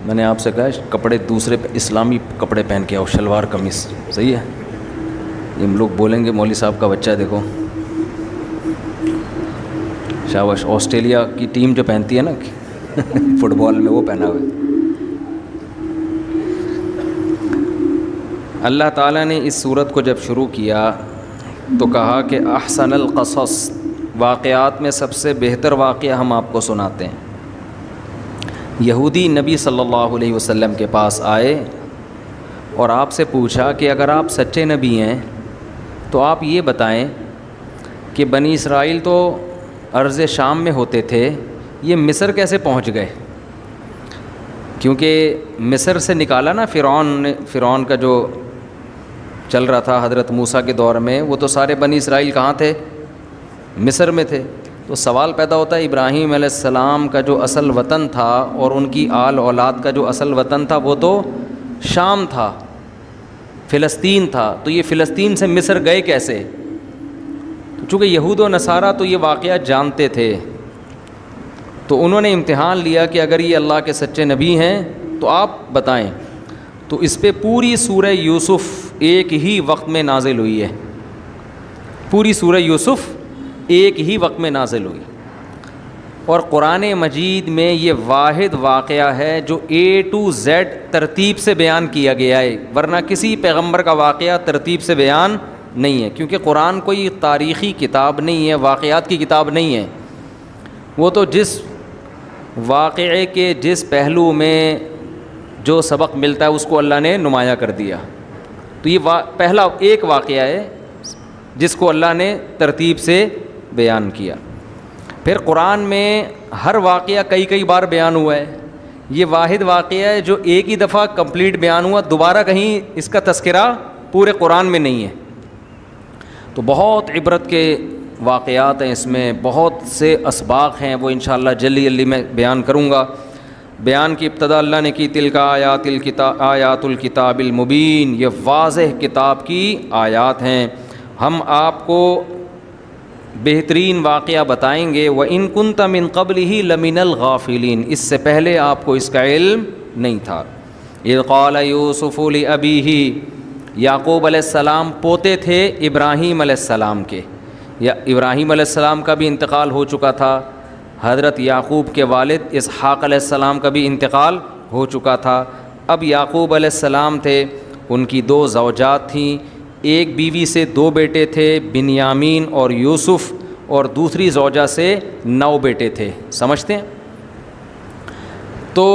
میں نے آپ سے کہا کپڑے دوسرے اسلامی کپڑے پہن کے آؤ، شلوار قمیص، صحیح ہے؟ یہ لوگ بولیں گے مولوی صاحب کا بچہ ہے دیکھو، شاباش، آسٹریلیا کی ٹیم جو پہنتی ہے نا فٹ بال میں، وہ پہنا ہوا ہے۔ اللہ تعالیٰ نے اس صورت کو جب شروع کیا تو کہا کہ احسن القصص، واقعات میں سب سے بہتر واقعہ ہم آپ کو سناتے ہیں۔ یہودی نبی صلی اللہ علیہ وسلم کے پاس آئے اور آپ سے پوچھا کہ اگر آپ سچے نبی ہیں تو آپ یہ بتائیں کہ بنی اسرائیل تو ارض شام میں ہوتے تھے، یہ مصر کیسے پہنچ گئے؟ کیونکہ مصر سے نکالا نا فرعون کا جو چل رہا تھا حضرت موسیٰ کے دور میں، وہ تو سارے بنی اسرائیل کہاں تھے؟ مصر میں تھے۔ تو سوال پیدا ہوتا ہے ابراہیم علیہ السلام کا جو اصل وطن تھا اور ان کی آل اولاد کا جو اصل وطن تھا وہ تو شام تھا، فلسطین تھا، تو یہ فلسطین سے مصر گئے کیسے؟ چونکہ یہود و نصارہ تو یہ واقعہ جانتے تھے، تو انہوں نے امتحان لیا کہ اگر یہ اللہ کے سچے نبی ہیں تو آپ بتائیں۔ تو اس پہ پوری سورہ یوسف ایک ہی وقت میں نازل ہوئی ہے، پوری سورہ یوسف ایک ہی وقت میں نازل ہوئی، اور قرآن مجید میں یہ واحد واقعہ ہے جو A to Z ترتیب سے بیان کیا گیا ہے، ورنہ کسی پیغمبر کا واقعہ ترتیب سے بیان نہیں ہے، کیونکہ قرآن کوئی تاریخی کتاب نہیں ہے، واقعات کی کتاب نہیں ہے۔ وہ تو جس واقعے کے جس پہلو میں جو سبق ملتا ہے اس کو اللہ نے نمایاں کر دیا۔ تو یہ پہلا ایک واقعہ ہے جس کو اللہ نے ترتیب سے بیان کیا۔ پھر قرآن میں ہر واقعہ کئی بار بیان ہوا ہے، یہ واحد واقعہ ہے جو ایک ہی دفعہ کمپلیٹ بیان ہوا، دوبارہ کہیں اس کا تذکرہ پورے قرآن میں نہیں ہے۔ تو بہت عبرت کے واقعات ہیں اس میں، بہت سے اسباق ہیں، وہ انشاءاللہ جلدی میں بیان کروں گا۔ بیان کی ابتدا اللہ نے کی تلک آیات الکتاب المبین، یہ واضح کتاب کی آیات ہیں، ہم آپ کو بہترین واقعہ بتائیں گے۔ وَإِن كُنْتَ مِن قَبْلِهِ لَمِنَ الْغَافِلِينَ، اس سے پہلے آپ کو اس کا علم نہیں تھا۔ اِذْ قَالَ يُوسُفُ لِأَبِيهِ، یعقوب علیہ السلام پوتے تھے ابراہیم علیہ السلام کے، یا ابراہیم علیہ السلام کا بھی انتقال ہو چکا تھا، حضرت یعقوب کے والد اسحاق علیہ السلام کا بھی انتقال ہو چکا تھا۔ اب یعقوب علیہ السلام تھے، ان کی 2 زوجات تھیں، ایک بیوی سے 2 بیٹے تھے، بنیامین اور یوسف، اور دوسری زوجہ سے 9 بیٹے تھے، سمجھتے ہیں؟ تو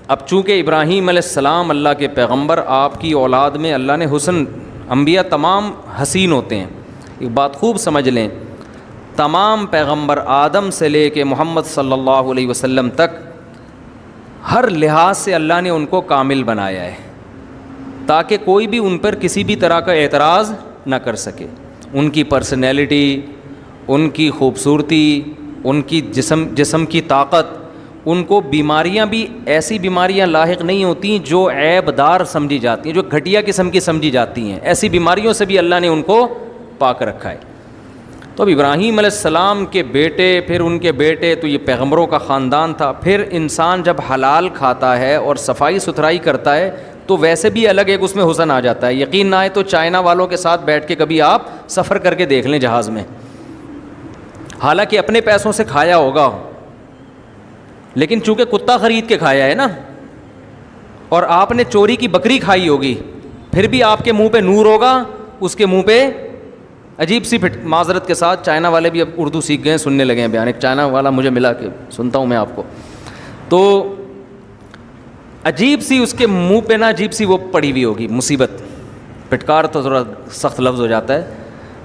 اب چونکہ ابراہیم علیہ السلام اللہ کے پیغمبر، آپ کی اولاد میں اللہ نے حسن، انبیاء تمام حسین ہوتے ہیں، ایک بات خوب سمجھ لیں، تمام پیغمبر آدم سے لے کے محمد صلی اللہ علیہ وسلم تک ہر لحاظ سے اللہ نے ان کو کامل بنایا ہے، تاکہ کوئی بھی ان پر کسی بھی طرح کا اعتراض نہ کر سکے۔ ان کی پرسنالٹی، ان کی خوبصورتی، ان کی جسم کی طاقت، ان کو بیماریاں بھی ایسی بیماریاں لاحق نہیں ہوتی جو عیب دار سمجھی جاتی ہیں، جو گھٹیا قسم کی سمجھی جاتی ہیں، ایسی بیماریوں سے بھی اللہ نے ان کو پاک رکھا ہے۔ تو اب ابراہیم علیہ السلام کے بیٹے، پھر ان کے بیٹے، تو یہ پیغمبروں کا خاندان تھا۔ پھر انسان جب حلال کھاتا ہے اور صفائی ستھرائی کرتا ہے تو ویسے بھی الگ ایک اس میں حسن آ جاتا ہے۔ یقین نہ آئے تو چائنا والوں کے ساتھ بیٹھ کے کبھی آپ سفر کر کے دیکھ لیں جہاز میں، حالانکہ اپنے پیسوں سے کھایا ہوگا، لیکن چونکہ کتا خرید کے کھایا ہے نا، اور آپ نے چوری کی بکری کھائی ہوگی، پھر بھی آپ کے منہ پہ نور ہوگا، اس کے منہ پہ عجیب سی معذرت کے ساتھ، چائنا والے بھی اب اردو سیکھ گئے ہیں، سننے لگے ہیں بیان، ایک چائنا والا مجھے ملا کہ سنتا ہوں میں آپ کو، تو عجیب سی اس کے منہ پہ نا عجیب سی وہ پڑی ہوئی ہوگی مصیبت، پھٹکار تو ذرا سخت لفظ ہو جاتا ہے۔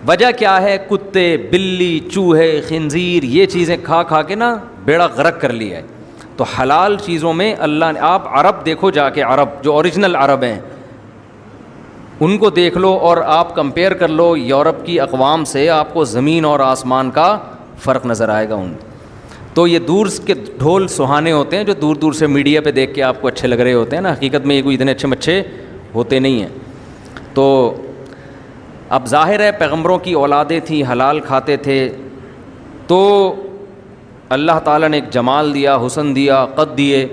وجہ کیا ہے؟ کتے، بلی، چوہے، خنزیر، یہ چیزیں کھا کھا کے نا بیڑا غرق کر لیا ہے۔ تو حلال چیزوں میں اللہ نے، آپ عرب دیکھو جا کے، عرب جو اوریجنل عرب ہیں ان کو دیکھ لو اور آپ کمپیئر کر لو یورپ کی اقوام سے، آپ کو زمین اور آسمان کا فرق نظر آئے گا ان۔ تو یہ دور کے ڈھول سہانے ہوتے ہیں جو دور دور سے میڈیا پہ دیکھ کے آپ کو اچھے لگ رہے ہوتے ہیں نا، حقیقت میں یہ کوئی اتنے اچھے ہوتے نہیں ہیں۔ تو اب ظاہر ہے پیغمبروں کی اولادیں تھیں، حلال کھاتے تھے، تو اللہ تعالیٰ نے ایک جمال دیا، حسن دیا، قد دیے،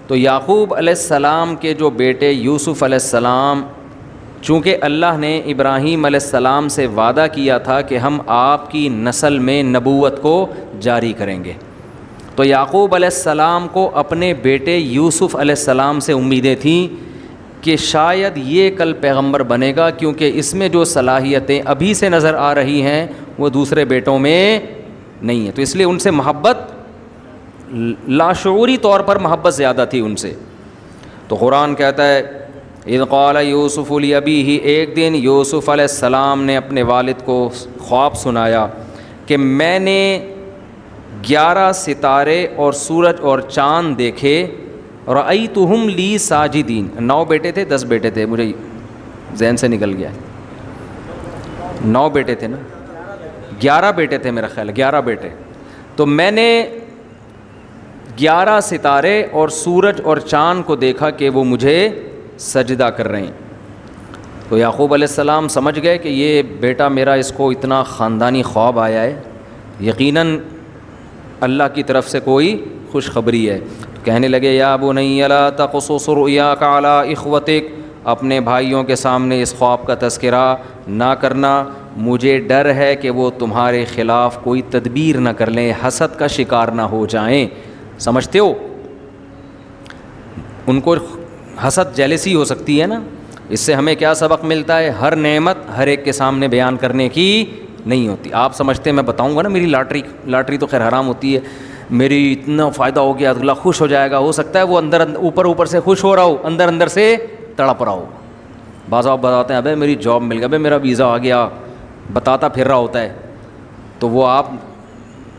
تو یعقوب علیہ السلام کے جو بیٹے یوسف علیہ السلام، چونکہ اللہ نے ابراہیم علیہ السلام سے وعدہ کیا تھا کہ ہم آپ کی نسل میں نبوت کو جاری کریں گے، تو یعقوب علیہ السلام کو اپنے بیٹے یوسف علیہ السلام سے امیدیں تھیں کہ شاید یہ کل پیغمبر بنے گا، کیونکہ اس میں جو صلاحیتیں ابھی سے نظر آ رہی ہیں وہ دوسرے بیٹوں میں نہیں ہیں، تو اس لیے ان سے محبت، لاشعوری طور پر محبت زیادہ تھی ان سے۔ تو قرآن کہتا ہے اذ قال یوسف لابیہ، ایک دن یوسف علیہ السلام نے اپنے والد کو خواب سنایا کہ میں نے 11 ستارے اور سورج اور چاند دیکھے، رأیتہم لی ساجدین، 9 بیٹے تھے 10 بیٹے تھے، مجھے ذہن سے نکل گیا، 9 بیٹے تھے نا، 11 بیٹے تھے میرا خیال ہے، 11 بیٹے، تو میں نے 11 ستارے اور سورج اور چاند کو دیکھا کہ وہ مجھے سجدہ کر رہے ہیں۔ تو یعقوب علیہ السلام سمجھ گئے کہ یہ بیٹا میرا، اس کو اتنا خاندانی خواب آیا ہے، یقیناً اللہ کی طرف سے کوئی خوشخبری ہے۔ کہنے لگے یا بنی لا تقصص رؤیاک علی اخوتک، اپنے بھائیوں کے سامنے اس خواب کا تذکرہ نہ کرنا، مجھے ڈر ہے کہ وہ تمہارے خلاف کوئی تدبیر نہ کر لیں، حسد کا شکار نہ ہو جائیں۔ سمجھتے ہو ان کو حسد، جیلسی ہو سکتی ہے نا، اس سے ہمیں کیا سبق ملتا ہے؟ ہر نعمت ہر ایک کے سامنے بیان کرنے کی نہیں ہوتی۔ آپ سمجھتے ہیں میں بتاؤں گا نا میری لاٹری تو خیر حرام ہوتی ہے، میری اتنا فائدہ ہو گیا اللہ خوش ہو جائے گا، ہو سکتا ہے وہ اوپر سے خوش ہو رہا ہو، اندر سے تڑپ رہا ہو۔ بعض آپ بتاتے ہیں ابے میری جاب مل گیا، ابے میرا ویزا آ گیا، بتاتا پھر رہا ہوتا ہے، تو وہ آپ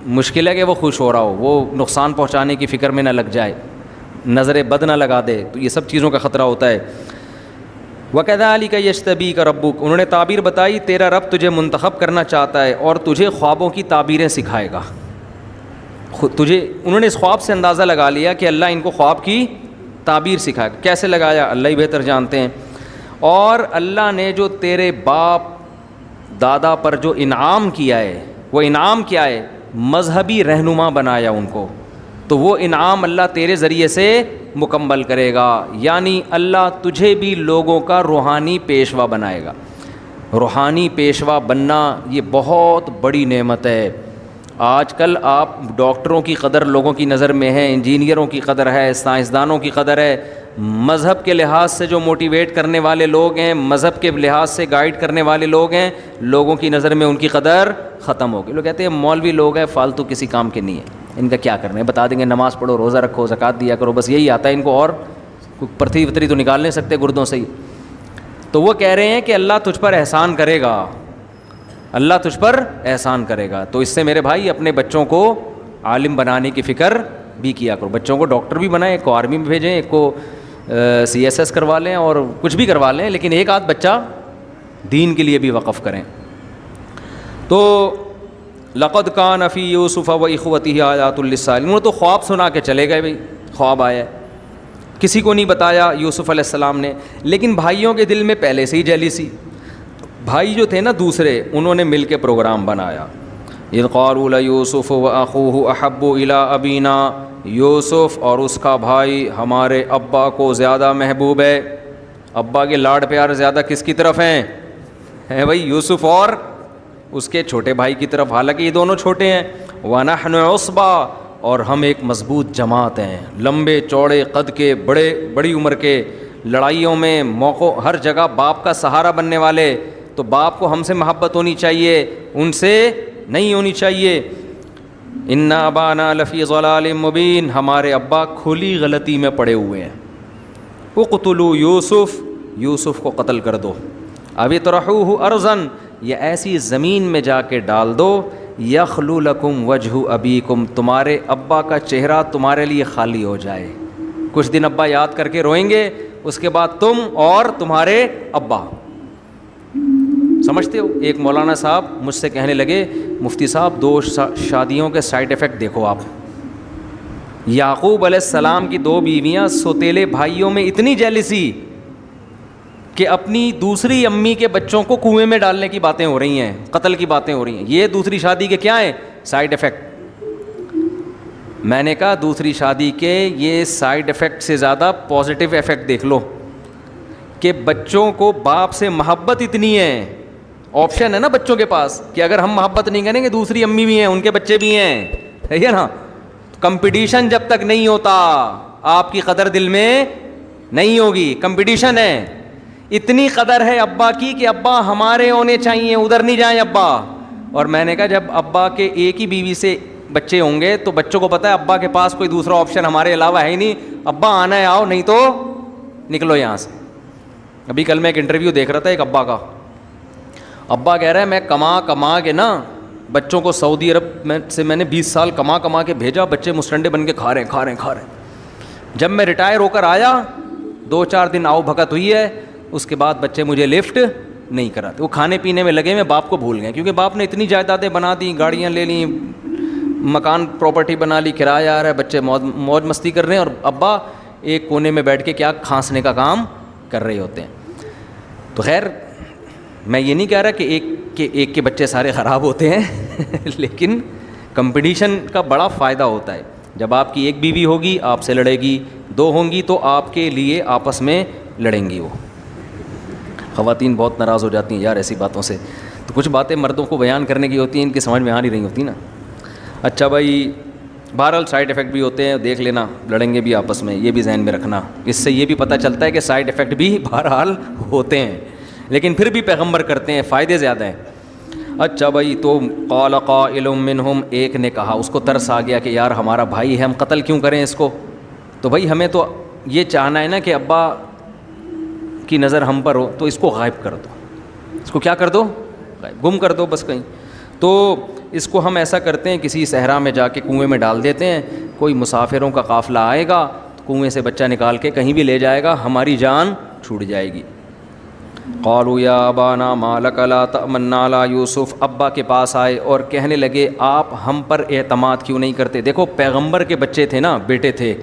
مشکل ہے کہ وہ خوش ہو رہا ہو، وہ نقصان پہنچانے کی فکر میں نہ لگ جائے، نظر بد نہ لگا دے، تو یہ سب چیزوں کا خطرہ ہوتا ہے۔ وَكَذَلِكَ يَجْتَبِيكَ رَبُّكَ، انہوں نے تعبیر بتائی تیرا رب تجھے منتخب کرنا چاہتا ہے اور تجھے خوابوں کی تعبیریں سکھائے گا۔ انہوں نے اس خواب سے اندازہ لگا لیا کہ اللہ ان کو خواب کی تعبیر سکھائے گا۔ کیسے لگایا اللہ ہی بہتر جانتے ہیں۔ اور اللہ نے جو تیرے باپ دادا پر جو انعام کیا ہے، وہ انعام کیا ہے؟ مذہبی رہنما بنایا ان کو، تو وہ انعام اللہ تیرے ذریعے سے مکمل کرے گا، یعنی اللہ تجھے بھی لوگوں کا روحانی پیشوا بنائے گا۔ روحانی پیشوا بننا یہ بہت بڑی نعمت ہے۔ آج کل آپ ڈاکٹروں کی قدر لوگوں کی نظر میں ہے، انجینئروں کی قدر ہے، سائنسدانوں کی قدر ہے، مذہب کے لحاظ سے جو موٹیویٹ کرنے والے لوگ ہیں، مذہب کے لحاظ سے گائیڈ کرنے والے لوگ ہیں، لوگوں کی نظر میں ان کی قدر ختم ہوگی۔ لوگ کہتے ہیں مولوی لوگ ہیں فالتو کسی کام کے نہیں ہیں، ان کا کیا کرنا ہے، بتا دیں گے نماز پڑھو، روزہ رکھو، زکوٰۃ دیا کرو، بس یہی آتا ہے ان کو، اور کوئی پرتھی وتری تو نکال نہیں سکتے گردوں سے ہی۔ تو وہ کہہ رہے ہیں کہ اللہ تجھ پر احسان کرے گا، اللہ تجھ پر احسان کرے گا۔ تو اس سے میرے بھائی اپنے بچوں کو عالم بنانے کی فکر بھی کیا کرو، بچوں کو ڈاکٹر بھی بنائیں، ایک کو آرمی میں بھیجیں، ایک کو CSS کروا لیں اور کچھ بھی کروا لیں، لیکن ایک آدھ بچہ دین کے لیے بھی وقف کریں۔ تو لقد کان فی یوسف و اخوتہ آیات للسائلین، وہ تو خواب سنا کے چلے گئے، بھائی خواب آیا ہے، کسی کو نہیں بتایا یوسف علیہ السلام نے، لیکن بھائیوں کے دل میں پہلے سے ہی جیلسی، بھائی جو تھے نا دوسرے، انہوں نے مل کے پروگرام بنایا۔ اذ قالوا لیوسف واخوہ احب الی ابینا، یوسف اور اس کا بھائی ہمارے ابا کو زیادہ محبوب ہے۔ ابا کے لاڈ پیار زیادہ کس کی طرف ہیں بھائی؟ یوسف اور اس کے چھوٹے بھائی کی طرف، حالانکہ یہ دونوں چھوٹے ہیں۔ وَنَحْنُ عُصْبَةٌ، اور ہم ایک مضبوط جماعت ہیں، لمبے چوڑے قد کے، بڑی عمر کے، لڑائیوں میں موقع ہر جگہ باپ کا سہارا بننے والے، تو باپ کو ہم سے محبت ہونی چاہیے، ان سے نہیں ہونی چاہیے۔ اِنَّ أَبَانَا لَفِي ضَلَالٍ مُبِينٍ، ہمارے ابا کھلی غلطی میں پڑے ہوئے ہیں۔ اقتلوا یوسف، یوسف کو قتل کر دو، اب اطرحوہ ارضاً، یہ ایسی زمین میں جا کے ڈال دو، یخلو لکم وجہ ابیکم، تمہارے ابا کا چہرہ تمہارے لیے خالی ہو جائے، کچھ دن ابا یاد کر کے روئیں گے، اس کے بعد تم اور تمہارے ابا۔ سمجھتے ہو؟ ایک مولانا صاحب مجھ سے کہنے لگے مفتی صاحب 2 شادیوں کے سائیڈ ایفیکٹ دیکھو آپ۔ یعقوب علیہ السلام کی 2 بیویاں، سوتیلے بھائیوں میں اتنی جیلسی کہ اپنی دوسری امی کے بچوں کو کنویں میں ڈالنے کی باتیں ہو رہی ہیں، قتل کی باتیں ہو رہی ہیں۔ یہ دوسری شادی کے کیا ہیں؟ Side effect. میں نے کہا دوسری شادی کے یہ سائیڈ افیکٹ سے زیادہ پازیٹیو افیکٹ دیکھ لو کہ بچوں کو باپ سے محبت اتنی ہے, آپشن ہے نا بچوں کے پاس کہ اگر ہم محبت نہیں کریں گے دوسری امی بھی ہیں, ان کے بچے بھی ہیں, صحیح ہے نا. کمپٹیشن جب تک نہیں ہوتا آپ کی قدر دل میں نہیں ہوگی. کمپٹیشن ہے, اتنی قدر ہے ابا کی کہ ابا ہمارے ہونے چاہیے, ادھر نہیں جائیں ابا. اور میں نے کہا جب ابا کے ایک ہی بیوی سے بچے ہوں گے تو بچوں کو پتہ ہے ابا کے پاس کوئی دوسرا آپشن ہمارے علاوہ ہے ہی نہیں, ابا آنا ہے آؤ, نہیں تو نکلو یہاں سے. ابھی کل میں ایک انٹرویو دیکھ رہا تھا ایک ابا کا. ابا کہہ رہا ہے میں کما کے نا بچوں کو سعودی عرب میں نے 20 سال کما کے بھیجا, بچے مسٹنڈے بن کے کھا رہے ہیں. جب میں ریٹائر ہو کر آیا 2-4 دن آؤ بھگت ہوئی ہے, اس کے بعد بچے مجھے لفٹ نہیں کراتے. وہ کھانے پینے میں لگے, میں باپ کو بھول گئے کیونکہ باپ نے اتنی جائیدادیں بنا دی, گاڑیاں لے لیں, مکان پراپرٹی بنا لی, کرایہ آ رہا ہے, بچے موج مستی کر رہے ہیں, اور ابا ایک کونے میں بیٹھ کے کیا کھانسنے کا کام کر رہے ہوتے ہیں. تو خیر میں یہ نہیں کہہ رہا کہ ایک کے بچے سارے خراب ہوتے ہیں لیکن کمپٹیشن کا بڑا فائدہ ہوتا ہے. جب آپ کی ایک بیوی ہوگی آپ سے لڑے گی, 2 ہوں گی تو آپ کے لیے آپس میں لڑیں گی. وہ خواتین بہت ناراض ہو جاتی ہیں یار ایسی باتوں سے. تو کچھ باتیں مردوں کو بیان کرنے کی ہوتی ہیں, ان کی سمجھ میں آ نہیں رہی ہوتی نا. اچھا بھائی, بہرحال سائیڈ افیکٹ بھی ہوتے ہیں, دیکھ لینا, لڑیں گے بھی آپس میں, یہ بھی ذہن میں رکھنا. اس سے یہ بھی پتہ چلتا ہے کہ سائیڈ افیکٹ بھی بہرحال ہوتے ہیں, لیکن پھر بھی پیغمبر کرتے ہیں, فائدے زیادہ ہیں. اچھا بھائی, تو قال قائل منہم, ایک نے کہا, اس کو ترس آ گیا کہ یار ہمارا بھائی ہے, ہم قتل کیوں کریں اس کو. تو بھائی ہمیں تو یہ چاہنا ہے نا کہ ابا کی نظر ہم پر ہو, تو اس کو غائب کر دو. اس کو کیا کر دو؟ گم کر دو بس کہیں. تو اس کو ہم ایسا کرتے ہیں, کسی صحرا میں جا کے کنویں میں ڈال دیتے ہیں, کوئی مسافروں کا قافلہ آئے گا تو کنویں سے بچہ نکال کے کہیں بھی لے جائے گا, ہماری جان چھوٹ جائے گی. قالوا یا ابانا ما لک لا تأمنا علی یوسف, ابا کے پاس آئے اور کہنے لگے آپ ہم پر اعتماد کیوں نہیں کرتے. دیکھو پیغمبر کے بچے تھے نا, بیٹے تھے,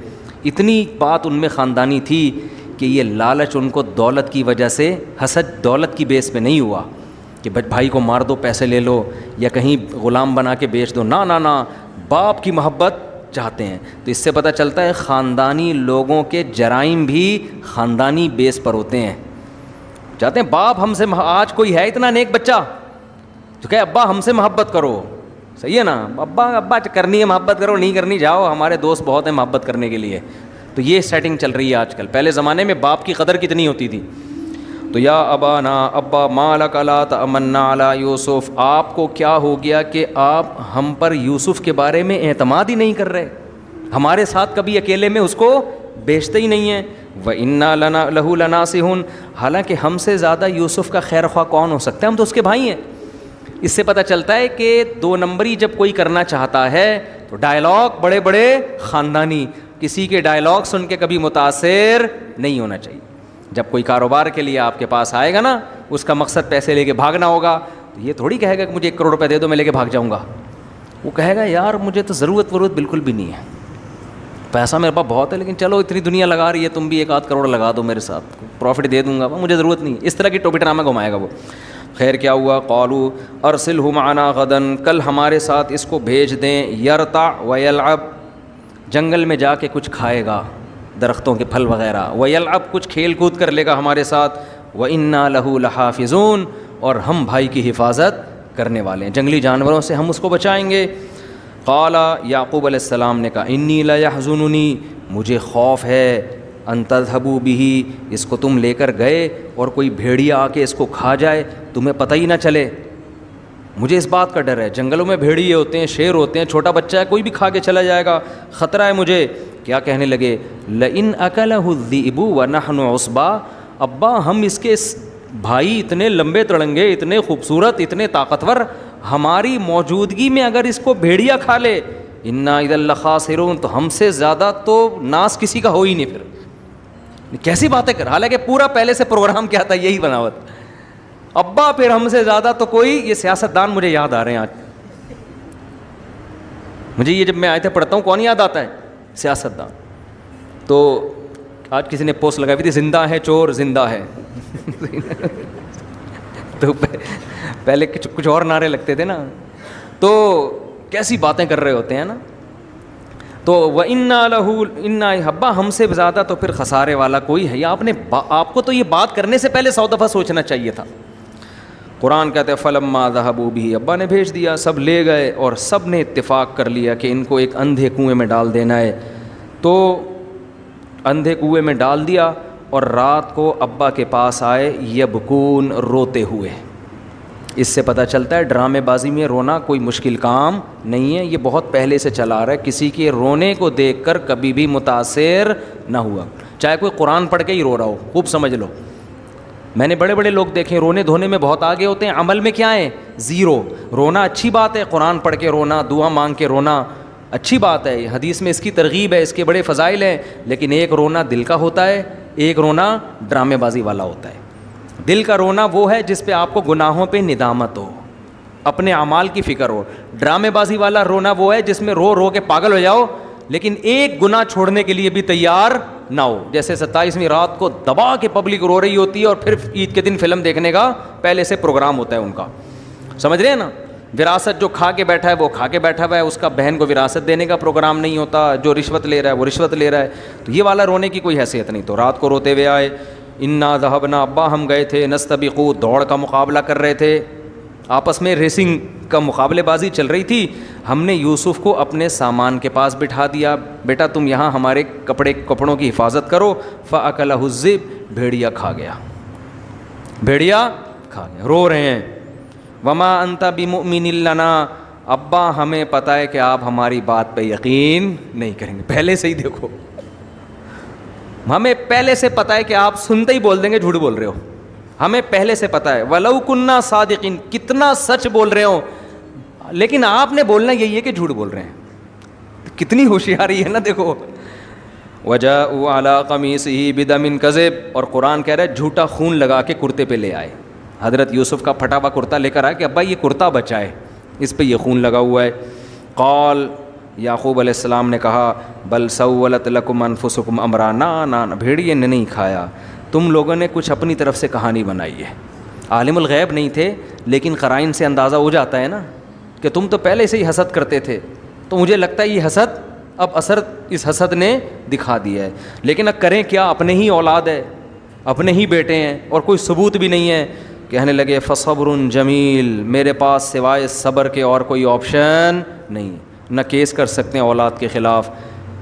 اتنی بات ان میں خاندانی تھی کہ یہ لالچ ان کو دولت کی وجہ سے, حسد دولت کی بیس پہ نہیں ہوا کہ بھائی کو مار دو پیسے لے لو یا کہیں غلام بنا کے بیچ دو, نہ, باپ کی محبت چاہتے ہیں. تو اس سے پتہ چلتا ہے خاندانی لوگوں کے جرائم بھی خاندانی بیس پر ہوتے ہیں. چاہتے ہیں باپ ہم سے, آج کوئی ہے اتنا نیک بچہ جو کہ ابا ہم سے محبت کرو, صحیح ہے نا, ابا کرنی ہے محبت کرو, نہیں کرنی جاؤ, ہمارے دوست بہت ہیں محبت کرنے کے لیے. تو یہ سیٹنگ چل رہی ہے آج کل. پہلے زمانے میں باپ کی قدر کتنی ہوتی تھی. تو یا ابانا, ابا ما لک لا تأمنا علی یوسف, آپ کو کیا ہو گیا کہ آپ ہم پر یوسف کے بارے میں اعتماد ہی نہیں کر رہے, ہمارے ساتھ کبھی اکیلے میں اس کو بیچتے ہی نہیں ہیں. وَإِنَّا لَهُ لَنَاصِحُونَ, حالانکہ ہم سے زیادہ یوسف کا خیر خواہ کون ہو سکتا ہے, ہم تو اس کے بھائی ہیں. اس سے پتہ چلتا ہے کہ 2 نمبری جب کوئی کرنا چاہتا ہے تو ڈائلاگ بڑے بڑے خاندانی, کسی کے ڈائلاگ سن کے کبھی متاثر نہیں ہونا چاہیے. جب کوئی کاروبار کے لیے آپ کے پاس آئے گا نا, اس کا مقصد پیسے لے کے بھاگنا ہوگا, تو یہ تھوڑی کہے گا کہ مجھے 1 کروڑ روپے دے دو میں لے کے بھاگ جاؤں گا. وہ کہے گا یار مجھے تو ضرورت بالکل بھی نہیں ہے, پیسہ میرے پاس بہت ہے, لیکن چلو اتنی دنیا لگا رہی ہے, تم بھی 1-8 کروڑ لگا دو میرے ساتھ, پروفٹ دے دوں گا, مجھے ضرورت نہیں. اس طرح کی ٹوپی ڈرامہ گھمائے گا وہ. خیر کیا ہوا, قالوا ارسلہ معنا غدا, کل ہمارے ساتھ اس کو بھیج دیں, یرتع ویلعب, جنگل میں جا کے کچھ کھائے گا, درختوں کے پھل وغیرہ, ویلعب, کچھ کھیل کود کر لے گا ہمارے ساتھ, وَإِنَّا لَهُ لَحَافِظُونَ, اور ہم بھائی کی حفاظت کرنے والے ہیں, جنگلی جانوروں سے ہم اس کو بچائیں گے. قال, یعقوب علیہ السلام نے کہا, انی لیحزننی, مجھے خوف ہے, ان تذهبوا به, اس کو تم لے کر گئے اور کوئی بھیڑیا آ کے اس کو کھا جائے, تمہیں پتہ ہی نہ چلے. مجھے اس بات کا ڈر ہے, جنگلوں میں بھیڑیے ہوتے ہیں, شیر ہوتے ہیں, چھوٹا بچہ ہے, کوئی بھی کھا کے چلا جائے گا, خطرہ ہے مجھے. کیا کہنے لگے, لئن اکلہ الذئب ونحن عصبہ, ابا ہم اس کے بھائی اتنے لمبے تڑنگے, اتنے خوبصورت, اتنے طاقتور, ہماری موجودگی میں اگر اس کو بھیڑیا کھا لے, انا اذا لخاسرون, تو ہم سے زیادہ تو ناس کسی کا ہو ہی نہیں. پھر کیسی باتیں کر, حالانکہ پورا پہلے سے پروگرام کیا تھا, یہی بناوت, ابا پھر ہم سے زیادہ تو کوئی. یہ سیاستدان مجھے یاد آ رہے ہیں آج, مجھے یہ جب میں آئے تھے پڑھتا ہوں کون یاد آتا ہے, سیاستدان. تو آج کسی نے پوسٹ لگائی تھی, زندہ ہے چور زندہ ہے. تو پہلے کچھ اور نعرے لگتے تھے نا, تو کیسی باتیں کر رہے ہوتے ہیں نا. تو وَإِنَّا لَهُ إِنَّا ابا ہم سے زیادہ تو پھر خسارے والا کوئی ہے. یا آپ کو تو یہ بات کرنے سے پہلے 100 دفعہ سوچنا چاہیے تھا. قرآن کہتے ہیں فَلَمَّا ذَهَبُوا بِهِ، ابا نے بھیج دیا، سب لے گئے اور سب نے اتفاق کر لیا کہ ان کو ایک اندھے کنویں میں ڈال دینا ہے. تو اندھے کنویں میں ڈال دیا اور رات کو ابا کے پاس آئے یبکون، روتے ہوئے. اس سے پتہ چلتا ہے ڈرامے بازی میں رونا کوئی مشکل کام نہیں ہے، یہ بہت پہلے سے چلا آ رہا ہے. کسی کے رونے کو دیکھ کر کبھی بھی متاثر نہ ہوا، چاہے کوئی قرآن پڑھ کے ہی رو رہا ہو. خوب سمجھ لو، میں نے بڑے بڑے لوگ دیکھے رونے دھونے میں بہت آگے ہوتے ہیں، عمل میں کیا ہے؟ زیرو. رونا اچھی بات ہے، قرآن پڑھ کے رونا، دعا مانگ کے رونا اچھی بات ہے، حدیث میں اس کی ترغیب ہے، اس کے بڑے فضائل ہیں. لیکن ایک رونا دل کا ہوتا ہے، ایک رونا ڈرامے بازی والا ہوتا ہے. دل کا رونا وہ ہے جس پہ آپ کو گناہوں پہ ندامت ہو، اپنے اعمال کی فکر ہو. ڈرامے بازی والا رونا وہ ہے جس میں رو رو کے پاگل ہو جاؤ لیکن ایک گناہ چھوڑنے کے لیے بھی تیار نہ ہو. جیسے 27ویں رات کو دبا کے پبلک رو رہی ہوتی ہے اور پھر عید کے دن فلم دیکھنے کا پہلے سے پروگرام ہوتا ہے ان کا. سمجھ رہے ہیں نا؟ وراثت جو کھا کے بیٹھا ہے وہ کھا کے بیٹھا ہوا ہے، اس کا بہن کو وراثت دینے کا پروگرام نہیں ہوتا. جو رشوت لے رہا ہے وہ رشوت لے رہا ہے. تو یہ والا رونے کی کوئی حیثیت نہیں. تو رات کو روتے ہوئے آئے، انا ذهبنا، ابا ہم گئے تھے، نستبقوا، دوڑ کا مقابلہ کر رہے تھے، آپس میں ریسنگ کا مقابلے بازی چل رہی تھی. ہم نے یوسف کو اپنے سامان کے پاس بٹھا دیا، بیٹا تم یہاں ہمارے کپڑوں کی حفاظت کرو. فاکلہ الذئب، بھیڑیا کھا گیا، بھیڑیا کھا گیا. رو رہے ہیں. وما انت بمؤمن لنا، ابا ہمیں پتہ ہے کہ آپ ہماری بات پہ یقین نہیں کریں گے. پہلے سے ہی دیکھو، ہمیں پہلے سے پتہ ہے کہ آپ سنتے ہی بول دیں گے جھوٹ بول رہے ہو، ہمیں پہلے سے پتہ ہے. وَلَوْ كُنَّا صَادِقِينَ، کتنا سچ بول رہے ہو لیکن آپ نے بولنا یہی ہے کہ جھوٹ بول رہے ہیں. کتنی ہوشیاری ہے نا، دیکھو. وَجَاءُوا عَلَىٰ قَمِيصِهِ بِدَمٍ كَذِبٍ، اور قرآن کہہ رہا ہے جھوٹا خون لگا کے کرتے پہ لے آئے. حضرت یوسف کا پھٹا ہوا کرتا لے کر آئے کہ ابا یہ کرتا بچا ہے، اس پہ یہ خون لگا ہوا ہے. قال، یعقوب علیہ السلام نے کہا بل سولت لکم انفسکم امرا، نا بھیڑیے نے نہیں کھایا، تم لوگوں نے کچھ اپنی طرف سے کہانی بنائی ہے. عالم الغیب نہیں تھے لیکن قرائن سے اندازہ ہو جاتا ہے نا کہ تم تو پہلے سے ہی حسد کرتے تھے. تو مجھے لگتا ہے یہ حسد اب اثر اس حسد نے دکھا دیا ہے. لیکن اب کریں کیا، اپنے ہی اولاد ہے، اپنے ہی بیٹے ہیں اور کوئی ثبوت بھی نہیں ہے. کہنے لگے فصبر جمیل، میرے پاس سوائے صبر کے اور کوئی آپشن نہیں. نہ کیس کر سکتے ہیں اولاد کے خلاف،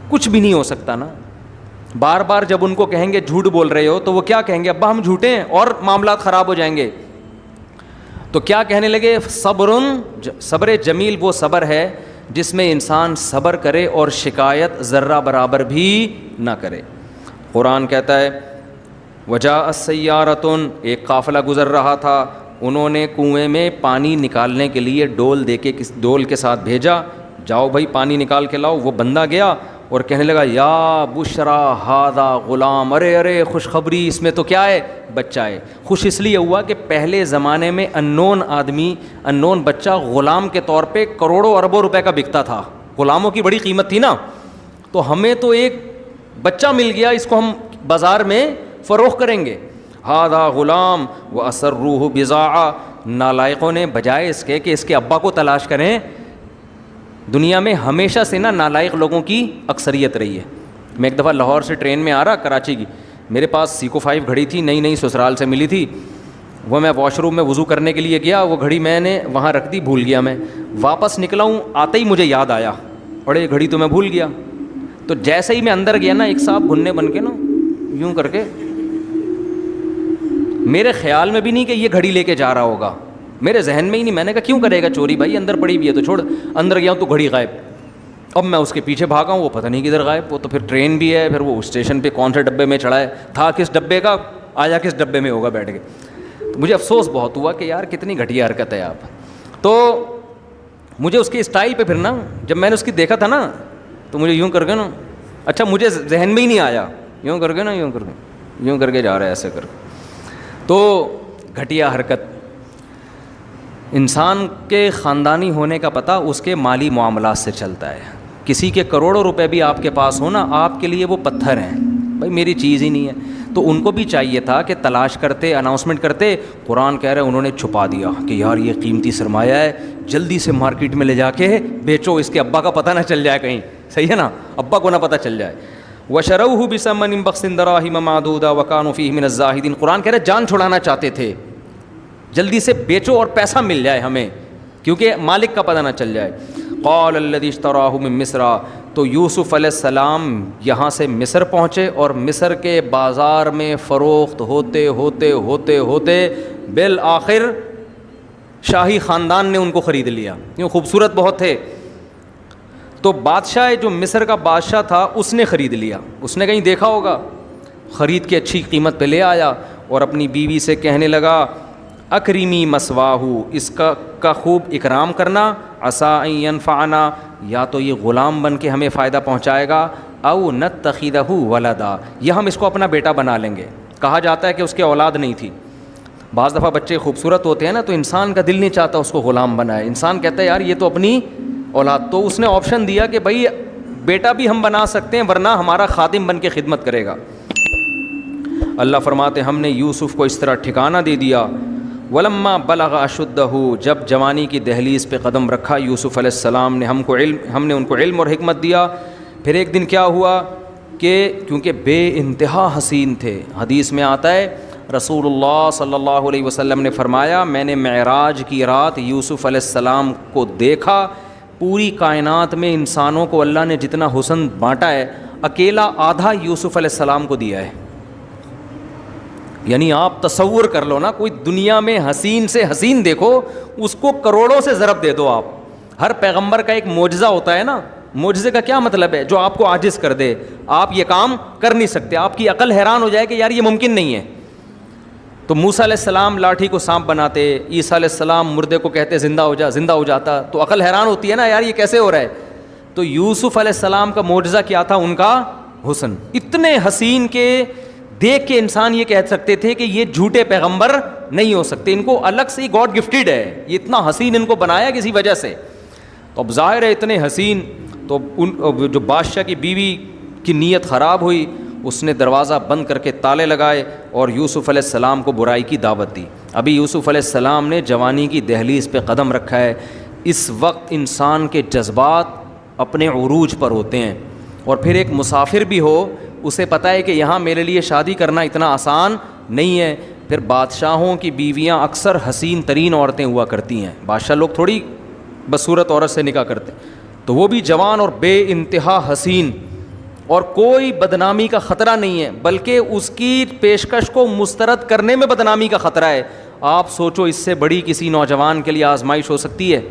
کچھ بھی نہیں ہو سکتا نا. بار بار جب ان کو کہیں گے جھوٹ بول رہے ہو تو وہ کیا کہیں گے، ابا ہم جھوٹے ہیں، اور معاملات خراب ہو جائیں گے. تو کیا کہنے لگے، صبر جمیل وہ صبر ہے جس میں انسان صبر کرے اور شکایت ذرہ برابر بھی نہ کرے. قرآن کہتا ہے وجاء السیارۃ، ایک قافلہ گزر رہا تھا، انہوں نے کنویں میں پانی نکالنے کے لیے ڈول کے ساتھ بھیجا، جاؤ بھائی پانی نکال کے لاؤ. وہ بندہ گیا اور کہنے لگا یا بشرا ھذا غلام، ارے خوشخبری، اس میں تو کیا ہے، بچہ ہے. خوش اس لیے ہوا کہ پہلے زمانے میں انون بچہ غلام کے طور پہ کروڑوں اربوں روپے کا بکتا تھا. غلاموں کی بڑی قیمت تھی نا. تو ہمیں تو ایک بچہ مل گیا، اس کو ہم بازار میں فروخت کریں گے. ھذا غلام واسروہ بضاعہ، نالائقوں نے بجائے اس کے کہ اس کے ابا کو تلاش کریں، دنیا میں ہمیشہ سے نا نالائق لوگوں کی اکثریت رہی ہے. میں ایک دفعہ لاہور سے ٹرین میں آ رہا کراچی کی، میرے پاس سیکو 5 گھڑی تھی، نئی سسرال سے ملی تھی. وہ میں واش روم میں وضو کرنے کے لیے گیا، وہ گھڑی میں نے وہاں رکھ دی، بھول گیا. میں واپس نکلا ہوں، آتے ہی مجھے یاد آیا، اور یہ گھڑی تو میں بھول گیا. تو جیسے ہی میں اندر گیا نا، ایک صاحب گھننے بن کے نا یوں کر کے، میرے خیال میں بھی نہیں کہ یہ گھڑی لے کے جا رہا ہوگا، میرے ذہن میں ہی نہیں. میں نے کہا کیوں کرے گا چوری بھائی، اندر پڑی ہوئی ہے تو چھوڑ. اندر گیا ہوں تو گھڑی غائب. اب میں اس کے پیچھے بھاگا ہوں، وہ پتہ نہیں کدھر غائب. وہ تو پھر ٹرین بھی ہے، پھر وہ اسٹیشن پہ کون سے ڈبے میں چڑھا ہے، تھا کس ڈبے کا، آیا کس ڈبے میں ہوگا بیٹھ کے. تو مجھے افسوس بہت ہوا کہ یار کتنی گھٹیا حرکت ہے آپ. تو مجھے اس کی اسٹائل پہ پھر نا، جب میں نے اس کی دیکھا تھا نا تو مجھے یوں کر کے نا، اچھا مجھے ذہن میں ہی نہیں آیا، یوں کر کے نا، یوں کر کے جا رہا ہے ایسے کر. تو گھٹیا حرکت. انسان کے خاندانی ہونے کا پتہ اس کے مالی معاملات سے چلتا ہے. کسی کے کروڑوں روپے بھی آپ کے پاس ہونا، آپ کے لیے وہ پتھر ہیں، بھائی میری چیز ہی نہیں ہے. تو ان کو بھی چاہیے تھا کہ تلاش کرتے، اناؤنسمنٹ کرتے. قرآن کہہ رہے ہیں انہوں نے چھپا دیا کہ یار یہ قیمتی سرمایہ ہے، جلدی سے مارکیٹ میں لے جا کے بیچو، اس کے ابا کا پتہ نہ چل جائے کہیں. صحیح ہے نا, ابا کو نہ پتہ چل جائے. وَشَرَوْهُ بِثَمَنٍ بَخْسٍ دَرَاهِمَ مَعْدُودَةٍ وَكَانُوا فِيهِ مِنَ الزَّاهِدِينَ. قرآن کہہ رہا ہے جان چھڑانا چاہتے تھے, جلدی سے بیچو اور پیسہ مل جائے ہمیں, کیونکہ مالک کا پتہ نہ چل جائے. قال الذي اشتراه من مصر, تو یوسف علیہ السلام یہاں سے مصر پہنچے اور مصر کے بازار میں فروخت ہوتے ہوتے ہوتے ہوتے بالآخر شاہی خاندان نے ان کو خرید لیا, کیوں خوبصورت بہت تھے. تو بادشاہ جو مصر کا بادشاہ تھا اس نے خرید لیا, اس نے کہیں دیکھا ہوگا, خرید کے اچھی قیمت پہ لے آیا اور اپنی بیوی سے کہنے لگا اکریمی مسواہو, اس کا خوب اکرام کرنا, عسیٰ ان ینفعنا, یا تو یہ غلام بن کے ہمیں فائدہ پہنچائے گا, او نتخذہ ولدا, یا ہم اس کو اپنا بیٹا بنا لیں گے. کہا جاتا ہے کہ اس کے اولاد نہیں تھی. بعض دفعہ بچے خوبصورت ہوتے ہیں نا, تو انسان کا دل نہیں چاہتا اس کو غلام بنائے, انسان کہتا ہے یار یہ تو اپنی اولاد. تو اس نے آپشن دیا کہ بھائی بیٹا بھی ہم بنا سکتے ہیں, ورنہ ہمارا خادم بن کے خدمت کرے گا. اللہ فرماتے ہم نے یوسف کو اس طرح ٹھکانہ دے دیا. ولما بلغ اشدہ, جب جوانی کی دہلیز پہ قدم رکھا یوسف علیہ السلام نے, ہم نے ان کو علم اور حکمت دیا. پھر ایک دن کیا ہوا کہ کیونکہ بے انتہا حسین تھے, حدیث میں آتا ہے رسول اللہ صلی اللہ علیہ وسلم نے فرمایا میں نے معراج کی رات یوسف علیہ السلام کو دیکھا. پوری کائنات میں انسانوں کو اللہ نے جتنا حسن بانٹا ہے, اکیلا آدھا یوسف علیہ السلام کو دیا ہے. یعنی آپ تصور کر لو نا, کوئی دنیا میں حسین سے حسین دیکھو, اس کو کروڑوں سے ضرب دے دو آپ. ہر پیغمبر کا ایک معجزہ ہوتا ہے نا, معجزے کا کیا مطلب ہے, جو آپ کو عاجز کر دے, آپ یہ کام کر نہیں سکتے, آپ کی عقل حیران ہو جائے کہ یار یہ ممکن نہیں ہے. تو موسیٰ علیہ السلام لاٹھی کو سانپ بناتے, عیسیٰ علیہ السلام مردے کو کہتے زندہ ہو جاتا, تو عقل حیران ہوتی ہے نا یار یہ کیسے ہو رہا ہے. تو یوسف علیہ السلام کا معجزہ کیا تھا, ان کا حسن. اتنے حسین کے دیکھ کے انسان یہ کہہ سکتے تھے کہ یہ جھوٹے پیغمبر نہیں ہو سکتے, ان کو الگ سے گاڈ گفٹیڈ ہے, یہ اتنا حسین ان کو بنایا کسی وجہ سے. تو اب ظاہر ہے اتنے حسین, تو ان جو بادشاہ کی بیوی کی نیت خراب ہوئی, اس نے دروازہ بند کر کے تالے لگائے اور یوسف علیہ السلام کو برائی کی دعوت دی. ابھی یوسف علیہ السلام نے جوانی کی دہلیز پہ قدم رکھا ہے. اس وقت انسان کے جذبات اپنے عروج پر ہوتے ہیں, اور پھر ایک مسافر بھی ہو, اسے پتہ ہے کہ یہاں میرے لیے شادی کرنا اتنا آسان نہیں ہے. پھر بادشاہوں کی بیویاں اکثر حسین ترین عورتیں ہوا کرتی ہیں, بادشاہ لوگ تھوڑی بدصورت عورت سے نکاح کرتے, تو وہ بھی جوان اور بے انتہا حسین, اور کوئی بدنامی کا خطرہ نہیں ہے, بلکہ اس کی پیشکش کو مسترد کرنے میں بدنامی کا خطرہ ہے. آپ سوچو اس سے بڑی کسی نوجوان کے لیے آزمائش ہو سکتی ہے؟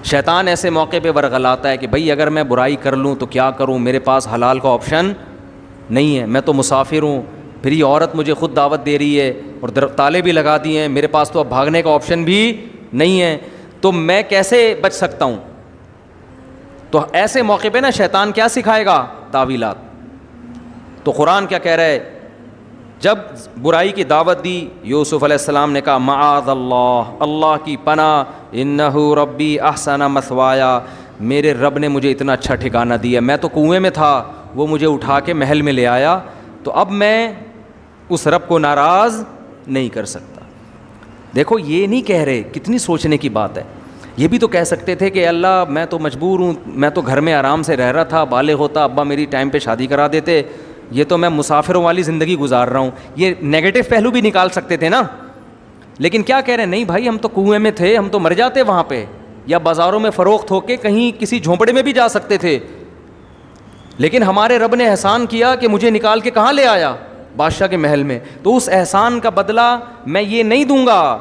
شیطان ایسے موقع پہ ورغلاتا ہے کہ بھائی اگر میں برائی کر لوں تو کیا کروں, میرے پاس حلال کا آپشن نہیں ہے, میں تو مسافر ہوں, پھر یہ عورت مجھے خود دعوت دے رہی ہے اور تالے بھی لگا دیے ہیں, میرے پاس تو اب بھاگنے کا آپشن بھی نہیں ہے, تو میں کیسے بچ سکتا ہوں؟ تو ایسے موقع پہ نا شیطان کیا سکھائے گا؟ تعویلات. تو قرآن کیا کہہ رہا ہے, جب برائی کی دعوت دی یوسف علیہ السلام نے کہا معاذ اللہ, اللہ کی پناہ, انہ ربی احسن مثوایا, میرے رب نے مجھے اتنا اچھا ٹھکانہ دیا, میں تو کنویں میں تھا, وہ مجھے اٹھا کے محل میں لے آیا, تو اب میں اس رب کو ناراض نہیں کر سکتا. دیکھو یہ نہیں کہہ رہے, کتنی سوچنے کی بات ہے. یہ بھی تو کہہ سکتے تھے کہ اللہ میں تو مجبور ہوں, میں تو گھر میں آرام سے رہ رہا تھا, بالغ ہوتا ابا میری ٹائم پہ شادی کرا دیتے, یہ تو میں مسافروں والی زندگی گزار رہا ہوں. یہ نیگیٹو پہلو بھی نکال سکتے تھے نا, لیکن کیا کہہ رہے ہیں, نہیں بھائی ہم تو کنویں میں تھے, ہم تو مر جاتے وہاں پہ, یا بازاروں میں فروخت ہو کے کہیں کسی جھونپڑے میں بھی جا سکتے تھے, لیکن ہمارے رب نے احسان کیا کہ مجھے نکال کے کہاں لے آیا؟ بادشاہ کے محل میں. تو اس احسان کا بدلہ میں یہ نہیں دوں گا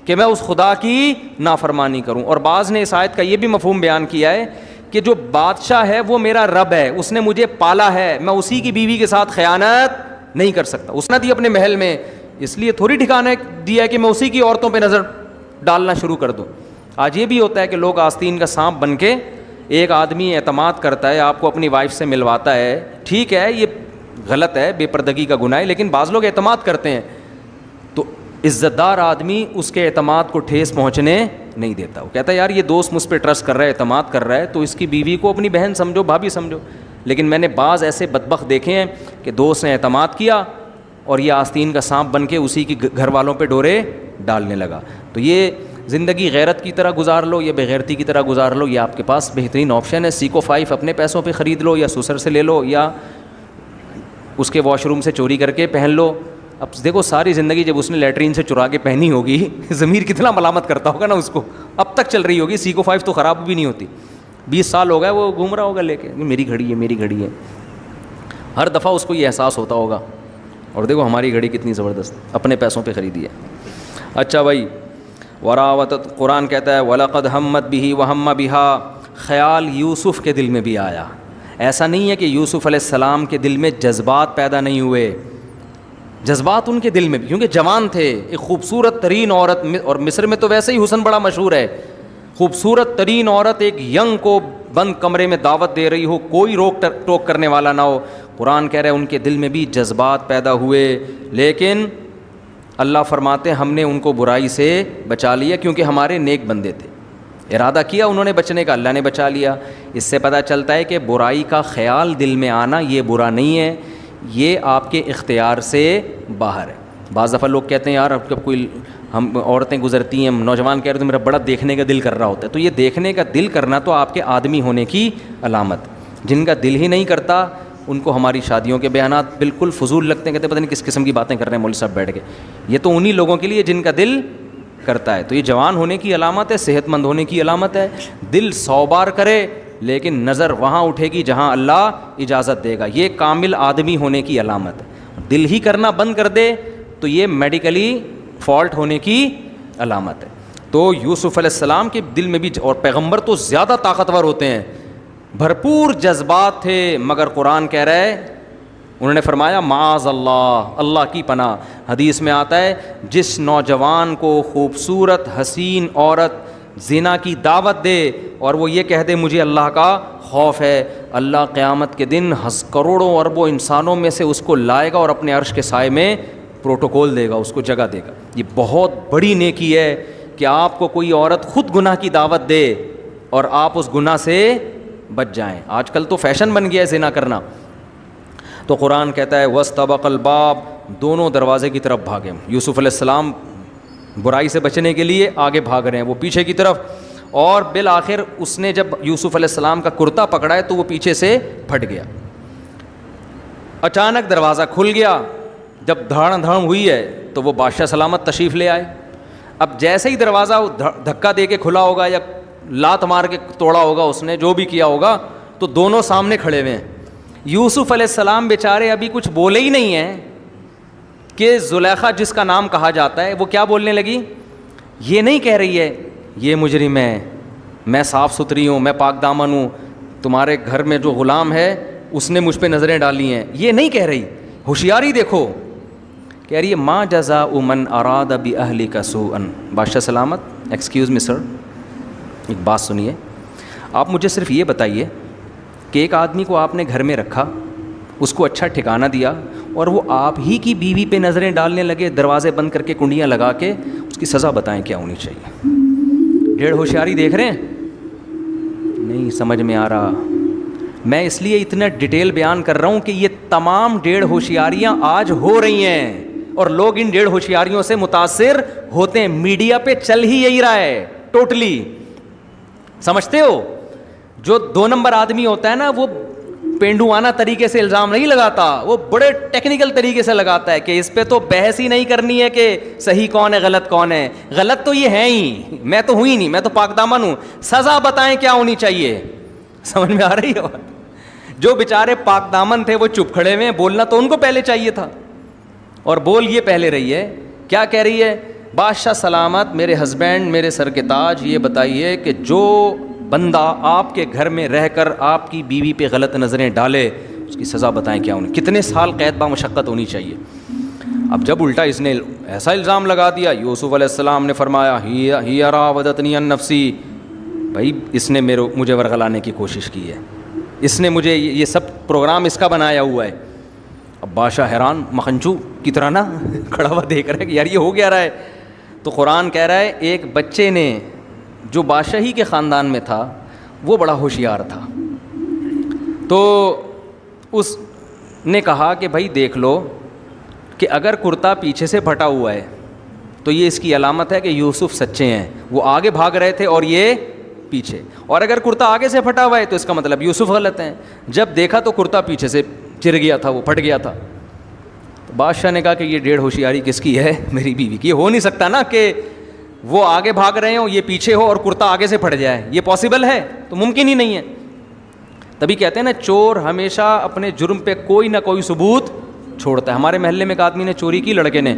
کہ میں اس خدا کی نافرمانی کروں. اور بعض نے اس آیت کا یہ بھی مفہوم بیان کیا ہے کہ جو بادشاہ ہے وہ میرا رب ہے, اس نے مجھے پالا ہے, میں اسی کی بیوی کے ساتھ خیانت نہیں کر سکتا. اس نے دی اپنے محل میں, اس لیے تھوڑی ٹھکانہ دیا ہے کہ میں اسی کی عورتوں پہ نظر ڈالنا شروع کر دوں. آج یہ بھی ہوتا ہے کہ لوگ آستین کا سانپ بن کے, ایک آدمی اعتماد کرتا ہے, آپ کو اپنی وائف سے ملواتا ہے, ٹھیک ہے یہ غلط ہے, بے پردگی کا گناہ ہے, لیکن بعض لوگ اعتماد کرتے ہیں, تو عزت دار آدمی اس کے اعتماد کو ٹھیس پہنچنے نہیں دیتا. وہ کہتا ہے یار یہ دوست مجھ پہ ٹرسٹ کر رہا ہے, اعتماد کر رہا ہے, تو اس کی بیوی کو اپنی بہن سمجھو, بھابھی سمجھو. لیکن میں نے بعض ایسے بدبخت دیکھے ہیں کہ دوست نے اعتماد کیا اور یہ آستین کا سانپ بن کے اسی کی گھر والوں پہ ڈورے ڈالنے لگا. تو یہ زندگی غیرت کی طرح گزار لو یا بغیرتی کی طرح گزار لو، یہ آپ کے پاس بہترین آپشن ہے. سیکو 5 اپنے پیسوں پہ خرید لو یا سسر سے لے لو یا اس کے واش روم سے چوری کر کے پہن لو. اب دیکھو ساری زندگی جب اس نے لیٹرین سے چرا کے پہنی ہوگی ضمیر کتنا ملامت کرتا ہوگا نا اس کو. اب تک چل رہی ہوگی. سیکو 5 تو خراب بھی نہیں ہوتی. 20 سال ہو گئے وہ گھوم رہا ہوگا لے کے، میری گھڑی ہے میری گھڑی ہے. ہر دفعہ اس کو یہ احساس ہوتا ہوگا. اور دیکھو ہماری گھڑی کتنی زبردست، اپنے پیسوں پہ خریدی ہے. اچھا بھائی، وراوت قرآن کہتا ہے وَلَقَدْ هَمَّتْ بِهِ وَهَمَّ بِهَا، خیال یوسف کے دل میں بھی آیا. ایسا نہیں ہے کہ یوسف علیہ السلام کے دل میں جذبات پیدا نہیں ہوئے، جذبات ان کے دل میں بھی، کیونکہ جوان تھے. ایک خوبصورت ترین عورت، اور مصر میں تو ویسے ہی حسن بڑا مشہور ہے، خوبصورت ترین عورت ایک ینگ کو بند کمرے میں دعوت دے رہی ہو، کوئی روک ٹوک کرنے والا نہ ہو. قرآن کہہ رہے ہیں ان کے دل میں بھی جذبات پیدا ہوئے، لیکن اللہ فرماتے ہیں ہم نے ان کو برائی سے بچا لیا کیونکہ ہمارے نیک بندے تھے. ارادہ کیا انہوں نے بچنے کا، اللہ نے بچا لیا. اس سے پتہ چلتا ہے کہ برائی کا خیال دل میں آنا یہ برا نہیں ہے، یہ آپ کے اختیار سے باہر ہے. بعض دفعہ لوگ کہتے ہیں یار اب جب کوئی ہم عورتیں گزرتی ہیں، نوجوان کہہ رہے ہیں تو میرا بڑا دیکھنے کا دل کر رہا ہوتا ہے. تو یہ دیکھنے کا دل کرنا تو آپ کے آدمی ہونے کی علامت. جن کا دل ہی نہیں کرتا ان کو ہماری شادیوں کے بیانات بالکل فضول لگتے ہیں، کہتے ہیں پتہ نہیں کس قسم کی باتیں کر رہے ہیں مولوی صاحب بیٹھ کے. یہ تو انہی لوگوں کے لیے جن کا دل کرتا ہے. تو یہ جوان ہونے کی علامت ہے، صحت مند ہونے کی علامت ہے. دل 100 بار کرے لیکن نظر وہاں اٹھے گی جہاں اللہ اجازت دے گا. یہ کامل آدمی ہونے کی علامت ہے. دل ہی کرنا بند کر دے تو یہ میڈیکلی فالٹ ہونے کی علامت ہے. تو یوسف علیہ السلام کے دل میں بھی، اور پیغمبر تو زیادہ طاقتور ہوتے ہیں، بھرپور جذبات تھے، مگر قرآن کہہ رہا ہے انہوں نے فرمایا معاذ اللہ، اللہ کی پناہ. حدیث میں آتا ہے جس نوجوان کو خوبصورت حسین عورت زنا کی دعوت دے اور وہ یہ کہہ دے مجھے اللہ کا خوف ہے، اللہ قیامت کے دن کروڑوں اربوں انسانوں میں سے اس کو لائے گا اور اپنے عرش کے سائے میں پروٹوکول دے گا، اس کو جگہ دے گا. یہ بہت بڑی نیکی ہے کہ آپ کو کوئی عورت خود گناہ کی دعوت دے اور آپ اس گناہ سے بچ جائیں. آج کل تو فیشن بن گیا ہے زنا کرنا. تو قرآن کہتا ہے وَاسْتَبَقَ الْبَابَ، دونوں دروازے کی طرف بھاگے. یوسف علیہ السلام برائی سے بچنے کے لیے آگے بھاگ رہے ہیں، وہ پیچھے کی طرف. اور بالآخر اس نے جب یوسف علیہ السلام کا کرتا پکڑا ہے تو وہ پیچھے سے پھٹ گیا. اچانک دروازہ کھل گیا. جب دھاڑم دھاڑم ہوئی ہے تو وہ بادشاہ سلامت تشریف لے آئے. اب جیسے ہی دروازہ دھکا دے کے کھلا ہوگا یا لات مار کے توڑا ہوگا، اس نے جو بھی کیا ہوگا، تو دونوں سامنے کھڑے ہوئے ہیں. یوسف علیہ السلام بیچارے ابھی کچھ بولے ہی نہیں ہیں کہ زلیخا جس کا نام کہا جاتا ہے وہ کیا بولنے لگی. یہ نہیں کہہ رہی ہے یہ مجرم ہے، میں صاف ستھری ہوں، میں پاک دامن ہوں، تمہارے گھر میں جو غلام ہے اس نے مجھ پہ نظریں ڈالی ہیں، یہ نہیں کہہ رہی. ہوشیاری دیکھو، کہہ رہی ہے ما جزاء من اراد باہلک سوءا. بادشاہ سلامت ایکسکیوز می سر، ایک بات سنیے. آپ مجھے صرف یہ بتائیے کہ ایک آدمی کو آپ نے گھر میں رکھا، اس کو اچھا ٹھکانہ دیا، اور وہ آپ ہی کی بیوی پہ نظریں ڈالنے لگے، دروازے بند کر کے کنڈیاں لگا کے، اس کی سزا بتائیں کیا ہونی چاہیے؟ ڈیڑھ ہوشیاری دیکھ رہے ہیں؟ نہیں سمجھ میں آ رہا. میں اس لیے اتنا ڈیٹیل بیان کر رہا ہوں کہ یہ تمام ڈیڑھ ہوشیاریاں آج ہو رہی ہیں اور لوگ ان ڈیڑھ ہوشیاریوں سے متاثر ہوتے ہیں. میڈیا پہ چل ہی یہی رہا ہے ٹوٹلی. سمجھتے ہو؟ جو 2 نمبر آدمی ہوتا ہے نا، وہ پینڈوانہ طریقے سے الزام نہیں لگاتا، وہ بڑے ٹیکنیکل طریقے سے لگاتا ہے کہ اس پہ تو بحث ہی نہیں کرنی ہے کہ صحیح کون ہے غلط کون ہے. غلط تو یہ ہے ہی، میں تو ہوں ہی نہیں، میں تو پاک دامن ہوں، سزا بتائیں کیا ہونی چاہیے. سمجھ میں آ رہی ہے بات؟ جو بیچارے پاک دامن تھے وہ چپ کھڑے ہوئے ہیں، بولنا تو ان کو پہلے چاہیے تھا. اور بول یہ پہلے رہی ہے، کیا کہہ رہی ہے؟ بادشاہ سلامت، میرے ہسبینڈ، میرے سر کے تاج، یہ بتائیے کہ جو بندہ آپ کے گھر میں رہ کر آپ کی بیوی پہ غلط نظریں ڈالے اس کی سزا بتائیں کیا ہونی، کتنے سال قید با مشقت ہونی چاہیے. اب جب الٹا اس نے ایسا الزام لگا دیا، یوسف علیہ السلام نے فرمایا ہی راودتنی عن نفسی، بھائی اس نے مجھے ورغلانے کی کوشش کی ہے، اس نے مجھے یہ سب پروگرام اس کا بنایا ہوا ہے. اب بادشاہ حیران مکھنچو کی طرح نا کھڑا ہوا دیکھ رہا ہے کہ یار یہ ہو گیا رہا ہے. تو قرآن کہہ رہا ہے ایک بچے نے جو بادشاہی کے خاندان میں تھا وہ بڑا ہوشیار تھا، تو اس نے کہا کہ بھائی دیکھ لو کہ اگر کرتا پیچھے سے پھٹا ہوا ہے تو یہ اس کی علامت ہے کہ یوسف سچے ہیں. وہ آگے بھاگ رہے تھے اور یہ پیچھے. اور اگر کرتا آگے سے پھٹا ہوا ہے تو اس کا مطلب یوسف غلط ہیں. جب دیکھا تو کرتا پیچھے سے چر گیا تھا, وہ پھٹ گیا تھا. بادشاہ نے کہا کہ یہ ڈیڑھ ہوشیاری کس کی ہے؟ میری بیوی کی. یہ ہو نہیں سکتا نا کہ وہ آگے بھاگ رہے ہوں, یہ پیچھے ہو اور کرتا آگے سے پھٹ جائے. یہ پاسبل ہے؟ تو ممکن ہی نہیں ہے. تبھی کہتے ہیں نا چور ہمیشہ اپنے جرم پہ کوئی نہ کوئی ثبوت چھوڑتا ہے. ہمارے محلے میں ایک آدمی نے چوری کی, لڑکے نے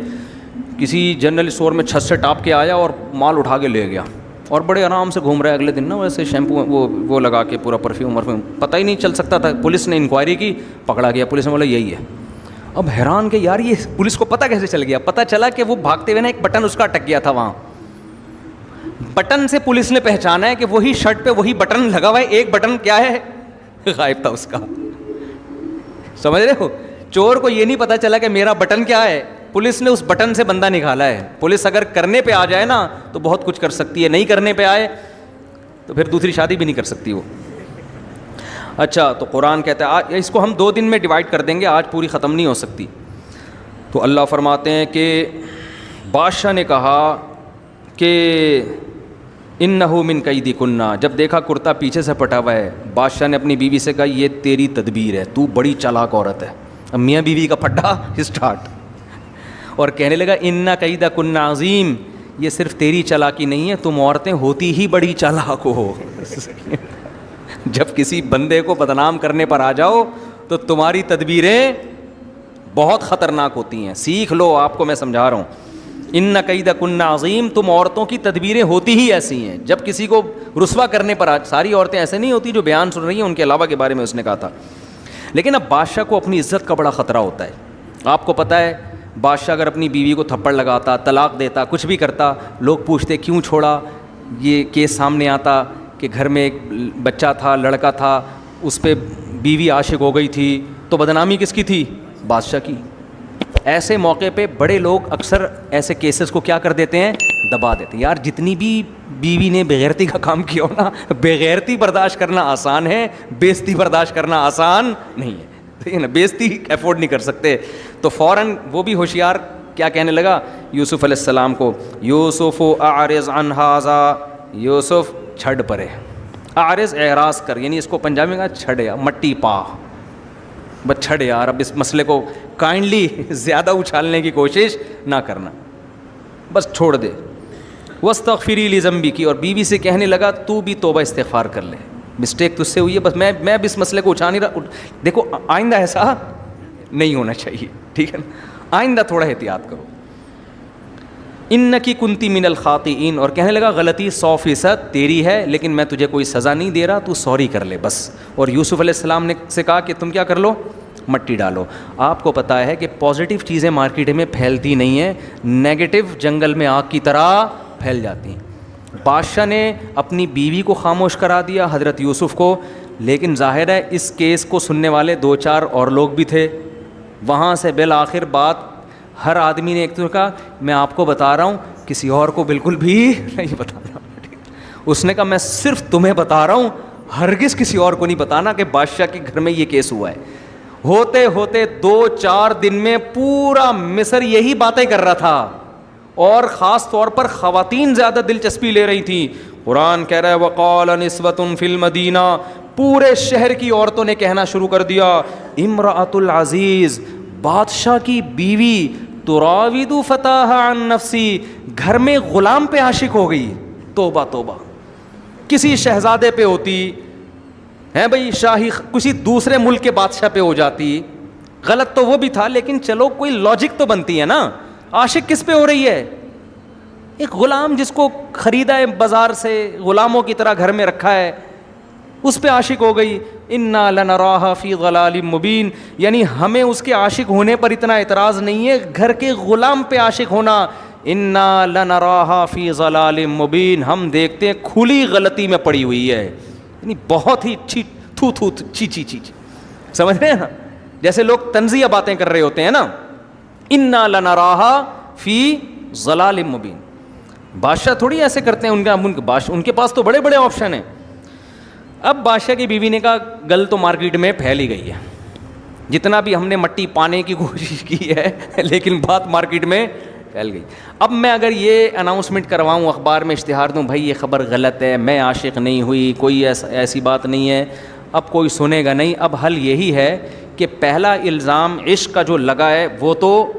کسی جنرل اسٹور میں چھت سے ٹاپ کے آیا اور مال اٹھا کے لے گیا, اور بڑے آرام سے گھوم رہا ہے. اگلے دن نا ویسے شیمپو وہ لگا کے پورا پرفیوم پتہ ہی نہیں چل سکتا تھا. پولیس نے انکوائری کی, پکڑا گیا. پولیس نے بولا یہی ہے. اب حیران کہ یار یہ پولیس کو پتہ کیسے چل گیا؟ پتہ چلا کہ وہ بھاگتے ہوئے نا ایک بٹن اس کا اٹک گیا تھا وہاں. بٹن سے پولیس نے پہچانا ہے کہ وہی شرٹ پہ وہی بٹن لگا ہوا ہے, ایک بٹن کیا ہے غائب تھا اس کا. سمجھ رہے ہو؟ چور کو یہ نہیں پتا چلا کہ میرا بٹن کیا ہے, پولیس نے اس بٹن سے بندہ نکالا ہے. پولیس اگر کرنے پہ آ جائے نا تو بہت کچھ کر سکتی ہے, نہیں کرنے پہ آئے تو پھر دوسری شادی بھی نہیں کر سکتی وہ. اچھا, تو قرآن کہتا ہے اس کو ہم 2 دن میں ڈیوائڈ کر دیں گے, آج پوری ختم نہیں ہو سکتی. تو اللہ فرماتے ہیں کہ بادشاہ نے کہا کہ انہو من کیدکنا. جب دیکھا کرتا پیچھے سے پٹا ہوا ہے, بادشاہ نے اپنی بیوی سے کہا یہ تیری تدبیر ہے, تو بڑی چالاک عورت ہے. اب میاں بیوی کا پھڈا اسٹارٹ, اور کہنے لگا ان کیدکنا عظیم, یہ صرف تیری چالاکی نہیں ہے, تم عورتیں ہوتی ہی بڑی چالاک ہو. جب کسی بندے کو بدنام کرنے پر آ جاؤ تو تمہاری تدبیریں بہت خطرناک ہوتی ہیں. سیکھ لو, آپ کو میں سمجھا رہا ہوں. ان کیدکن عظیم, تم عورتوں کی تدبیریں ہوتی ہی ایسی ہیں. جب کسی کو رسوا کرنے پر ساری عورتیں ایسے نہیں ہوتی جو بیان سن رہی ہیں, ان کے علاوہ کے بارے میں اس نے کہا تھا. لیکن اب بادشاہ کو اپنی عزت کا بڑا خطرہ ہوتا ہے. آپ کو پتہ ہے بادشاہ اگر اپنی بیوی کو تھپڑ لگاتا, طلاق دیتا, کچھ بھی کرتا, لوگ پوچھتے کیوں چھوڑا. یہ کیس سامنے آتا کہ گھر میں ایک بچہ تھا, لڑکا تھا, اس پہ بیوی عاشق ہو گئی تھی, تو بدنامی کس کی تھی؟ بادشاہ کی. ایسے موقع پہ بڑے لوگ اکثر ایسے کیسز کو کیا کر دیتے ہیں؟ دبا دیتے ہیں. یار جتنی بھی بیوی نے بغیرتی کا کام کیا ہو نا, بغیرتی برداشت کرنا آسان ہے, بےزتی برداشت کرنا آسان نہیں ہے. ٹھیک ہے نا, بےزتی افورڈ نہیں کر سکتے. تو فوراً وہ بھی ہوشیار کیا کہنے لگا یوسف علیہ السلام کو, یوسف اعرض عن ھذا, یوسف چھڑ پرے. اعرض اعراض کر, یعنی اس کو پنجابی میں کہا چھڑ یا مٹی پا, بس چھڑ یار, اب اس مسئلے کو کائنڈلی زیادہ اچھالنے کی کوشش نہ کرنا, بس چھوڑ دے. واستغفری لذنبک, اور بیوی سے کہنے لگا تو بھی توبہ استغفار کر لے, مسٹیک تجھ سے ہوئی ہے, بس میں اب اس مسئلے کو اٹھا نہیں رہا. دیکھو آئندہ ایسا نہیں ہونا چاہیے, ٹھیک ہے نا, آئندہ تھوڑا احتیاط کرو. انکی کنتی من الخاطئین, اور کہنے لگا غلطی 100% تیری ہے, لیکن میں تجھے کوئی سزا نہیں دے رہا, تو سوری کر لے بس. اور یوسف علیہ السلام نے سے کہا کہ تم کیا کر لو, مٹی ڈالو. آپ کو پتہ ہے کہ پازیٹیو چیزیں مارکیٹ میں پھیلتی نہیں ہیں, نیگیٹو جنگل میں آگ کی طرح پھیل جاتی ہیں. بادشاہ نے اپنی بیوی کو خاموش کرا دیا, حضرت یوسف کو, لیکن ظاہر ہے اس کیس کو سننے والے 2-4 اور لوگ بھی تھے. وہاں سے بالآخر بات ہر آدمی نے ایک تو کہا میں آپ کو بتا رہا ہوں, کسی اور کو بالکل بھی نہیں بتانا. اس نے کہا میں صرف تمہیں بتا رہا ہوں, ہرگز کسی اور کو نہیں بتانا کہ بادشاہ کے گھر میں یہ کیس ہوا ہے. ہوتے ہوتے 2-4 دن میں پورا مصر یہی باتیں کر رہا تھا, اور خاص طور پر خواتین زیادہ دلچسپی لے رہی تھیں. قرآن کہہ رہا ہے وقال نسوۃ فی المدینہ, پورے شہر کی عورتوں نے کہنا شروع کر دیا امرأۃ العزیز, بادشاہ کی بیوی, تراود فتاها عن نفسی, گھر میں غلام پہ عاشق ہو گئی. توبہ توبہ, کسی شہزادے پہ ہوتی ہے بھائی, شاہی کسی دوسرے ملک کے بادشاہ پہ ہو جاتی, غلط تو وہ بھی تھا, لیکن چلو کوئی لاجک تو بنتی ہے نا. عاشق کس پہ ہو رہی ہے؟ ایک غلام جس کو خریدا ہے بازار سے, غلاموں کی طرح گھر میں رکھا ہے, اس پہ عاشق ہو گئی. انا لنراھا فی ضلال مبین, یعنی ہمیں اس کے عاشق ہونے پر اتنا اعتراض نہیں ہے, گھر کے غلام پہ عاشق ہونا. انا لنراھا فی ضلال مبین, ہم دیکھتے ہیں کھلی غلطی میں پڑی ہوئی ہے, یعنی بہت ہی چی سمجھ رہے ہیں نا, جیسے لوگ طنزیہ باتیں کر رہے ہوتے ہیں نا. انا لنراھا فی ضلال مبین, بادشاہ تھوڑی ایسے کرتے ہیں, ان کے پاس تو بڑے بڑے آپشن ہیں. اب بادشاہ کی بیوی نے کہا گل تو مارکیٹ میں پھیل ہی گئی ہے, جتنا بھی ہم نے مٹی پانے کی کوشش کی ہے لیکن بات مارکیٹ میں پھیل گئی. اب میں اگر یہ اناؤنسمنٹ کرواؤں اخبار میں اشتہار دوں بھائی یہ خبر غلط ہے, میں عاشق نہیں ہوئی, کوئی ایسی بات نہیں ہے, اب کوئی سنے گا نہیں. اب حل یہی ہے کہ پہلا الزام عشق کا جو لگا ہے وہ تو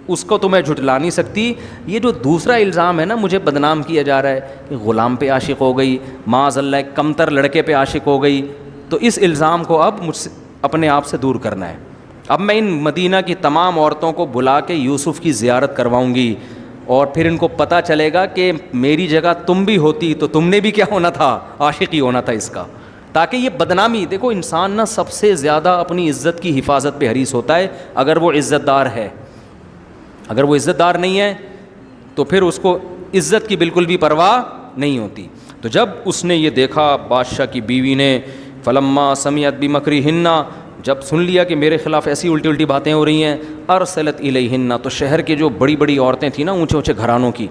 اس کو تو میں جھٹلا نہیں سکتی. یہ جو دوسرا الزام ہے نا, مجھے بدنام کیا جا رہا ہے کہ غلام پہ عاشق ہو گئی, معاذ اللہ کمتر لڑکے پہ عاشق ہو گئی, تو اس الزام کو اب مجھ سے اپنے آپ سے دور کرنا ہے. اب میں ان مدینہ کی تمام عورتوں کو بلا کے یوسف کی زیارت کرواؤں گی, اور پھر ان کو پتہ چلے گا کہ میری جگہ تم بھی ہوتی تو تم نے بھی کیا ہونا تھا, عاشق ہی ہونا تھا اس کا. تاکہ یہ بدنامی, دیکھو انسان نا سب سے زیادہ اپنی عزت کی حفاظت پہ حریص ہوتا ہے اگر وہ عزت دار ہے. اگر وہ عزت دار نہیں ہے تو پھر اس کو عزت کی بالکل بھی پرواہ نہیں ہوتی. تو جب اس نے یہ دیکھا بادشاہ کی بیوی نے, فلما سمعت بمکرہن, جب سن لیا کہ میرے خلاف ایسی الٹی الٹی باتیں ہو رہی ہیں, ارسلت الیہن, تو شہر کے جو بڑی بڑی عورتیں تھیں نا, اونچے اونچے گھرانوں کی,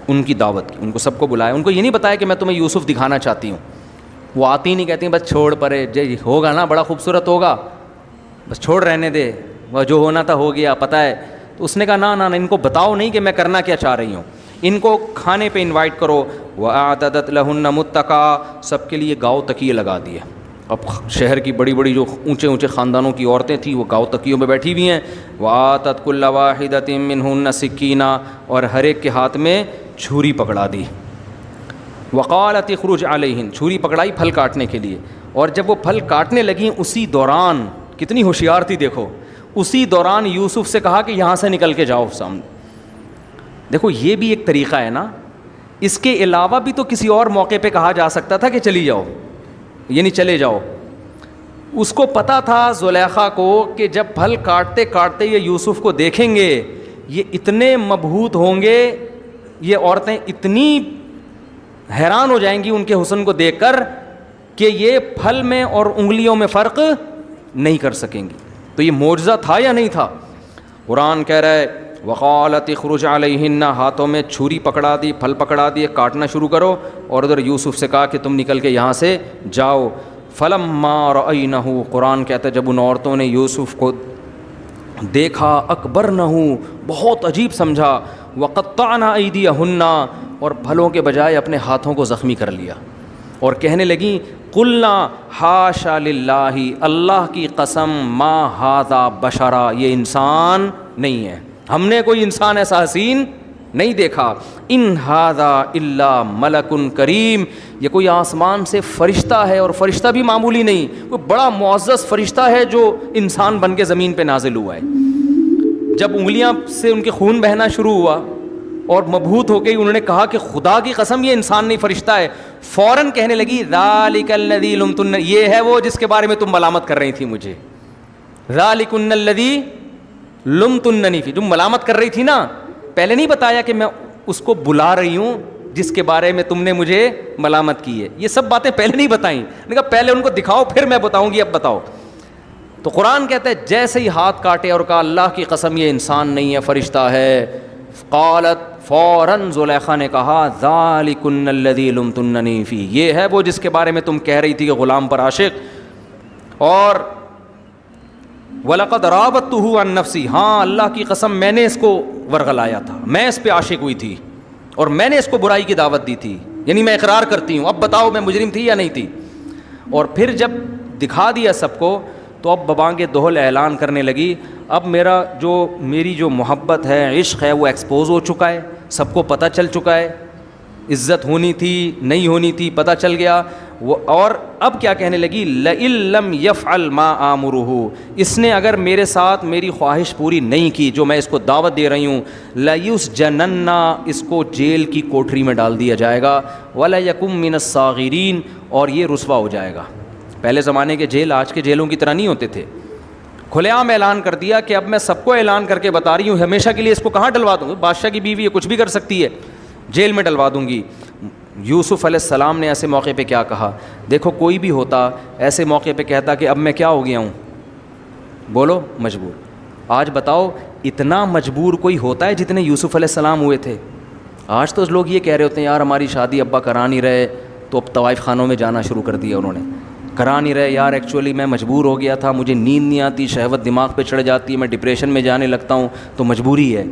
ان کی دعوت کی, ان کو سب کو بلایا. ان کو یہ نہیں بتایا کہ میں تمہیں یوسف دکھانا چاہتی ہوں. وہ آتی نہیں, کہتی ہیں بس چھوڑ پرے, ہوگا نا بڑا خوبصورت ہوگا, بس چھوڑ رہنے دے, وہ جو ہونا تھا ہو گیا, پتہ ہے. تو اس نے کہا نا ان کو بتاؤ نہیں کہ میں کرنا کیا چاہ رہی ہوں, ان کو کھانے پہ انوائٹ کرو. وَأَعْتَدَتْ لَهُنَّ مُتَّكَأً, سب کے لیے گاؤ تکیے لگا دیے. اب شہر کی بڑی بڑی جو اونچے اونچے خاندانوں کی عورتیں تھیں وہ گاؤ تکیوں میں بیٹھی ہوئی ہیں. وَآتَتْ كُلَّ وَاحِدَةٍ مِّنْهُنَّ سِكِّينًا, اور ہر ایک کے ہاتھ میں چھری پکڑا دی. وَقَالَتِ اخْرُجْ عَلَيْهِنْ, چھری پکڑائی پھل کاٹنے کے لیے. اور جب وہ پھل کاٹنے لگیں اسی دوران, کتنی ہوشیار تھی دیکھو, اسی دوران یوسف سے کہا کہ یہاں سے نکل کے جاؤ سامنے. دیکھو یہ بھی ایک طریقہ ہے نا, اس کے علاوہ بھی تو کسی اور موقع پہ کہا جا سکتا تھا کہ چلی جاؤ, یعنی چلے جاؤ. اس کو پتہ تھا زلیخا کو کہ جب پھل کاٹتے کاٹتے یہ یوسف کو دیکھیں گے یہ اتنے مبہوت ہوں گے, یہ عورتیں اتنی حیران ہو جائیں گی ان کے حسن کو دیکھ کر کہ یہ پھل میں اور انگلیوں میں فرق نہیں کر سکیں گی. تو یہ معجزہ تھا یا نہیں تھا؟ قرآن کہہ رہا ہے وقالت اخرج علیہن, ہاتھوں میں چھری پکڑا دی, پھل پکڑا دیے, کاٹنا شروع کرو. اور ادھر یوسف سے کہا کہ تم نکل کے یہاں سے جاؤ. فلما رأینہ, قرآن کہتا ہے جب ان عورتوں نے یوسف کو دیکھا, اکبرنہ, بہت عجیب سمجھا, وقطعن ایدیہن, اور پھلوں کے بجائے اپنے ہاتھوں کو زخمی کر لیا, اور کہنے لگیں قلنا حاشا للہ, اللہ کی قسم, ما ھذا بشرا, یہ انسان نہیں ہے, ہم نے کوئی انسان ایسا حسین نہیں دیکھا. ان ھذا الا ملک کریم, یہ کوئی آسمان سے فرشتہ ہے, اور فرشتہ بھی معمولی نہیں, کوئی بڑا معزز فرشتہ ہے جو انسان بن کے زمین پہ نازل ہوا ہے. جب انگلیاں سے ان کے خون بہنا شروع ہوا اور مبہوت ہو گئی, انہوں نے کہا کہ خدا کی قسم یہ انسان نہیں فرشتہ ہے. فوراً کہنے لگی ذالک الذی لمتن, یہ ہے وہ جس کے بارے میں تم ملامت کر رہی تھی مجھے. ذالکن الذی لمتننی فی, جو ملامت کر رہی تھی نا, پہلے نہیں بتایا کہ میں اس کو بلا رہی ہوں جس کے بارے میں تم نے مجھے ملامت کی ہے. یہ سب باتیں پہلے نہیں بتائیں, نے کہا پہلے ان کو دکھاؤ پھر میں بتاؤں گی, اب بتاؤ. تو قرآن کہتا ہے جیسے ہی ہاتھ کاٹے اور کہا اللہ کی قسم یہ انسان نہیں ہے فرشتہ ہے, قالت, فوراً زلیخا نے کہا ذالکن الذی لمتننی فی, یہ ہے وہ جس کے بارے میں تم کہہ رہی تھی کہ غلام پر عاشق. اور وَلَقَدْ رَاوَدتُّهُ عَن نَفْسِهِ, ہاں اللہ کی قسم میں نے اس کو ورغلایا تھا, میں اس پہ عاشق ہوئی تھی اور میں نے اس کو برائی کی دعوت دی تھی, یعنی میں اقرار کرتی ہوں, اب بتاؤ میں مجرم تھی یا نہیں تھی. اور پھر جب دکھا دیا سب کو تو اب ببانگ دہل اعلان کرنے لگی, اب میری جو محبت ہے, عشق ہے, وہ ایکسپوز ہو چکا ہے, سب کو پتہ چل چکا ہے, عزت ہونی تھی نہیں ہونی تھی پتہ چل گیا. اور اب کیا کہنے لگی, لئن لم یفعل ما آمرہ, اس نے اگر میرے ساتھ میری خواہش پوری نہیں کی جو میں اس کو دعوت دے رہی ہوں, لیسجنن, اس کو جیل کی کوٹری میں ڈال دیا جائے گا, ولیکن من الصاغرین, اور یہ رسوا ہو جائے گا. پہلے زمانے کے جیل آج کے جیلوں کی طرح نہیں ہوتے تھے, کھلے عام اعلان کر دیا کہ اب میں سب کو اعلان کر کے بتا رہی ہوں, ہمیشہ کے لیے اس کو کہاں ڈلوا دوں گی, بادشاہ کی بیوی ہے کچھ بھی کر سکتی ہے, جیل میں ڈلوا دوں گی. یوسف علیہ السلام نے ایسے موقع پہ کیا کہا, دیکھو کوئی بھی ہوتا ایسے موقع پہ کہتا کہ اب میں کیا ہو گیا ہوں, بولو مجبور. آج بتاؤ اتنا مجبور کوئی ہوتا ہے جتنے یوسف علیہ السلام ہوئے تھے؟ آج تو لوگ یہ کہہ رہے ہوتے ہیں یار ہماری شادی ابا کرا نہیں رہے, تو اب طوائف خانوں میں جانا شروع کر دیا انہوں نے, کرا نہیں رہے یار, ایکچولی میں مجبور ہو گیا تھا, مجھے نیند نہیں آتی, شہوت دماغ پہ چڑھ جاتی ہے, میں ڈپریشن میں جانے لگتا ہوں, تو مجبوری ہے.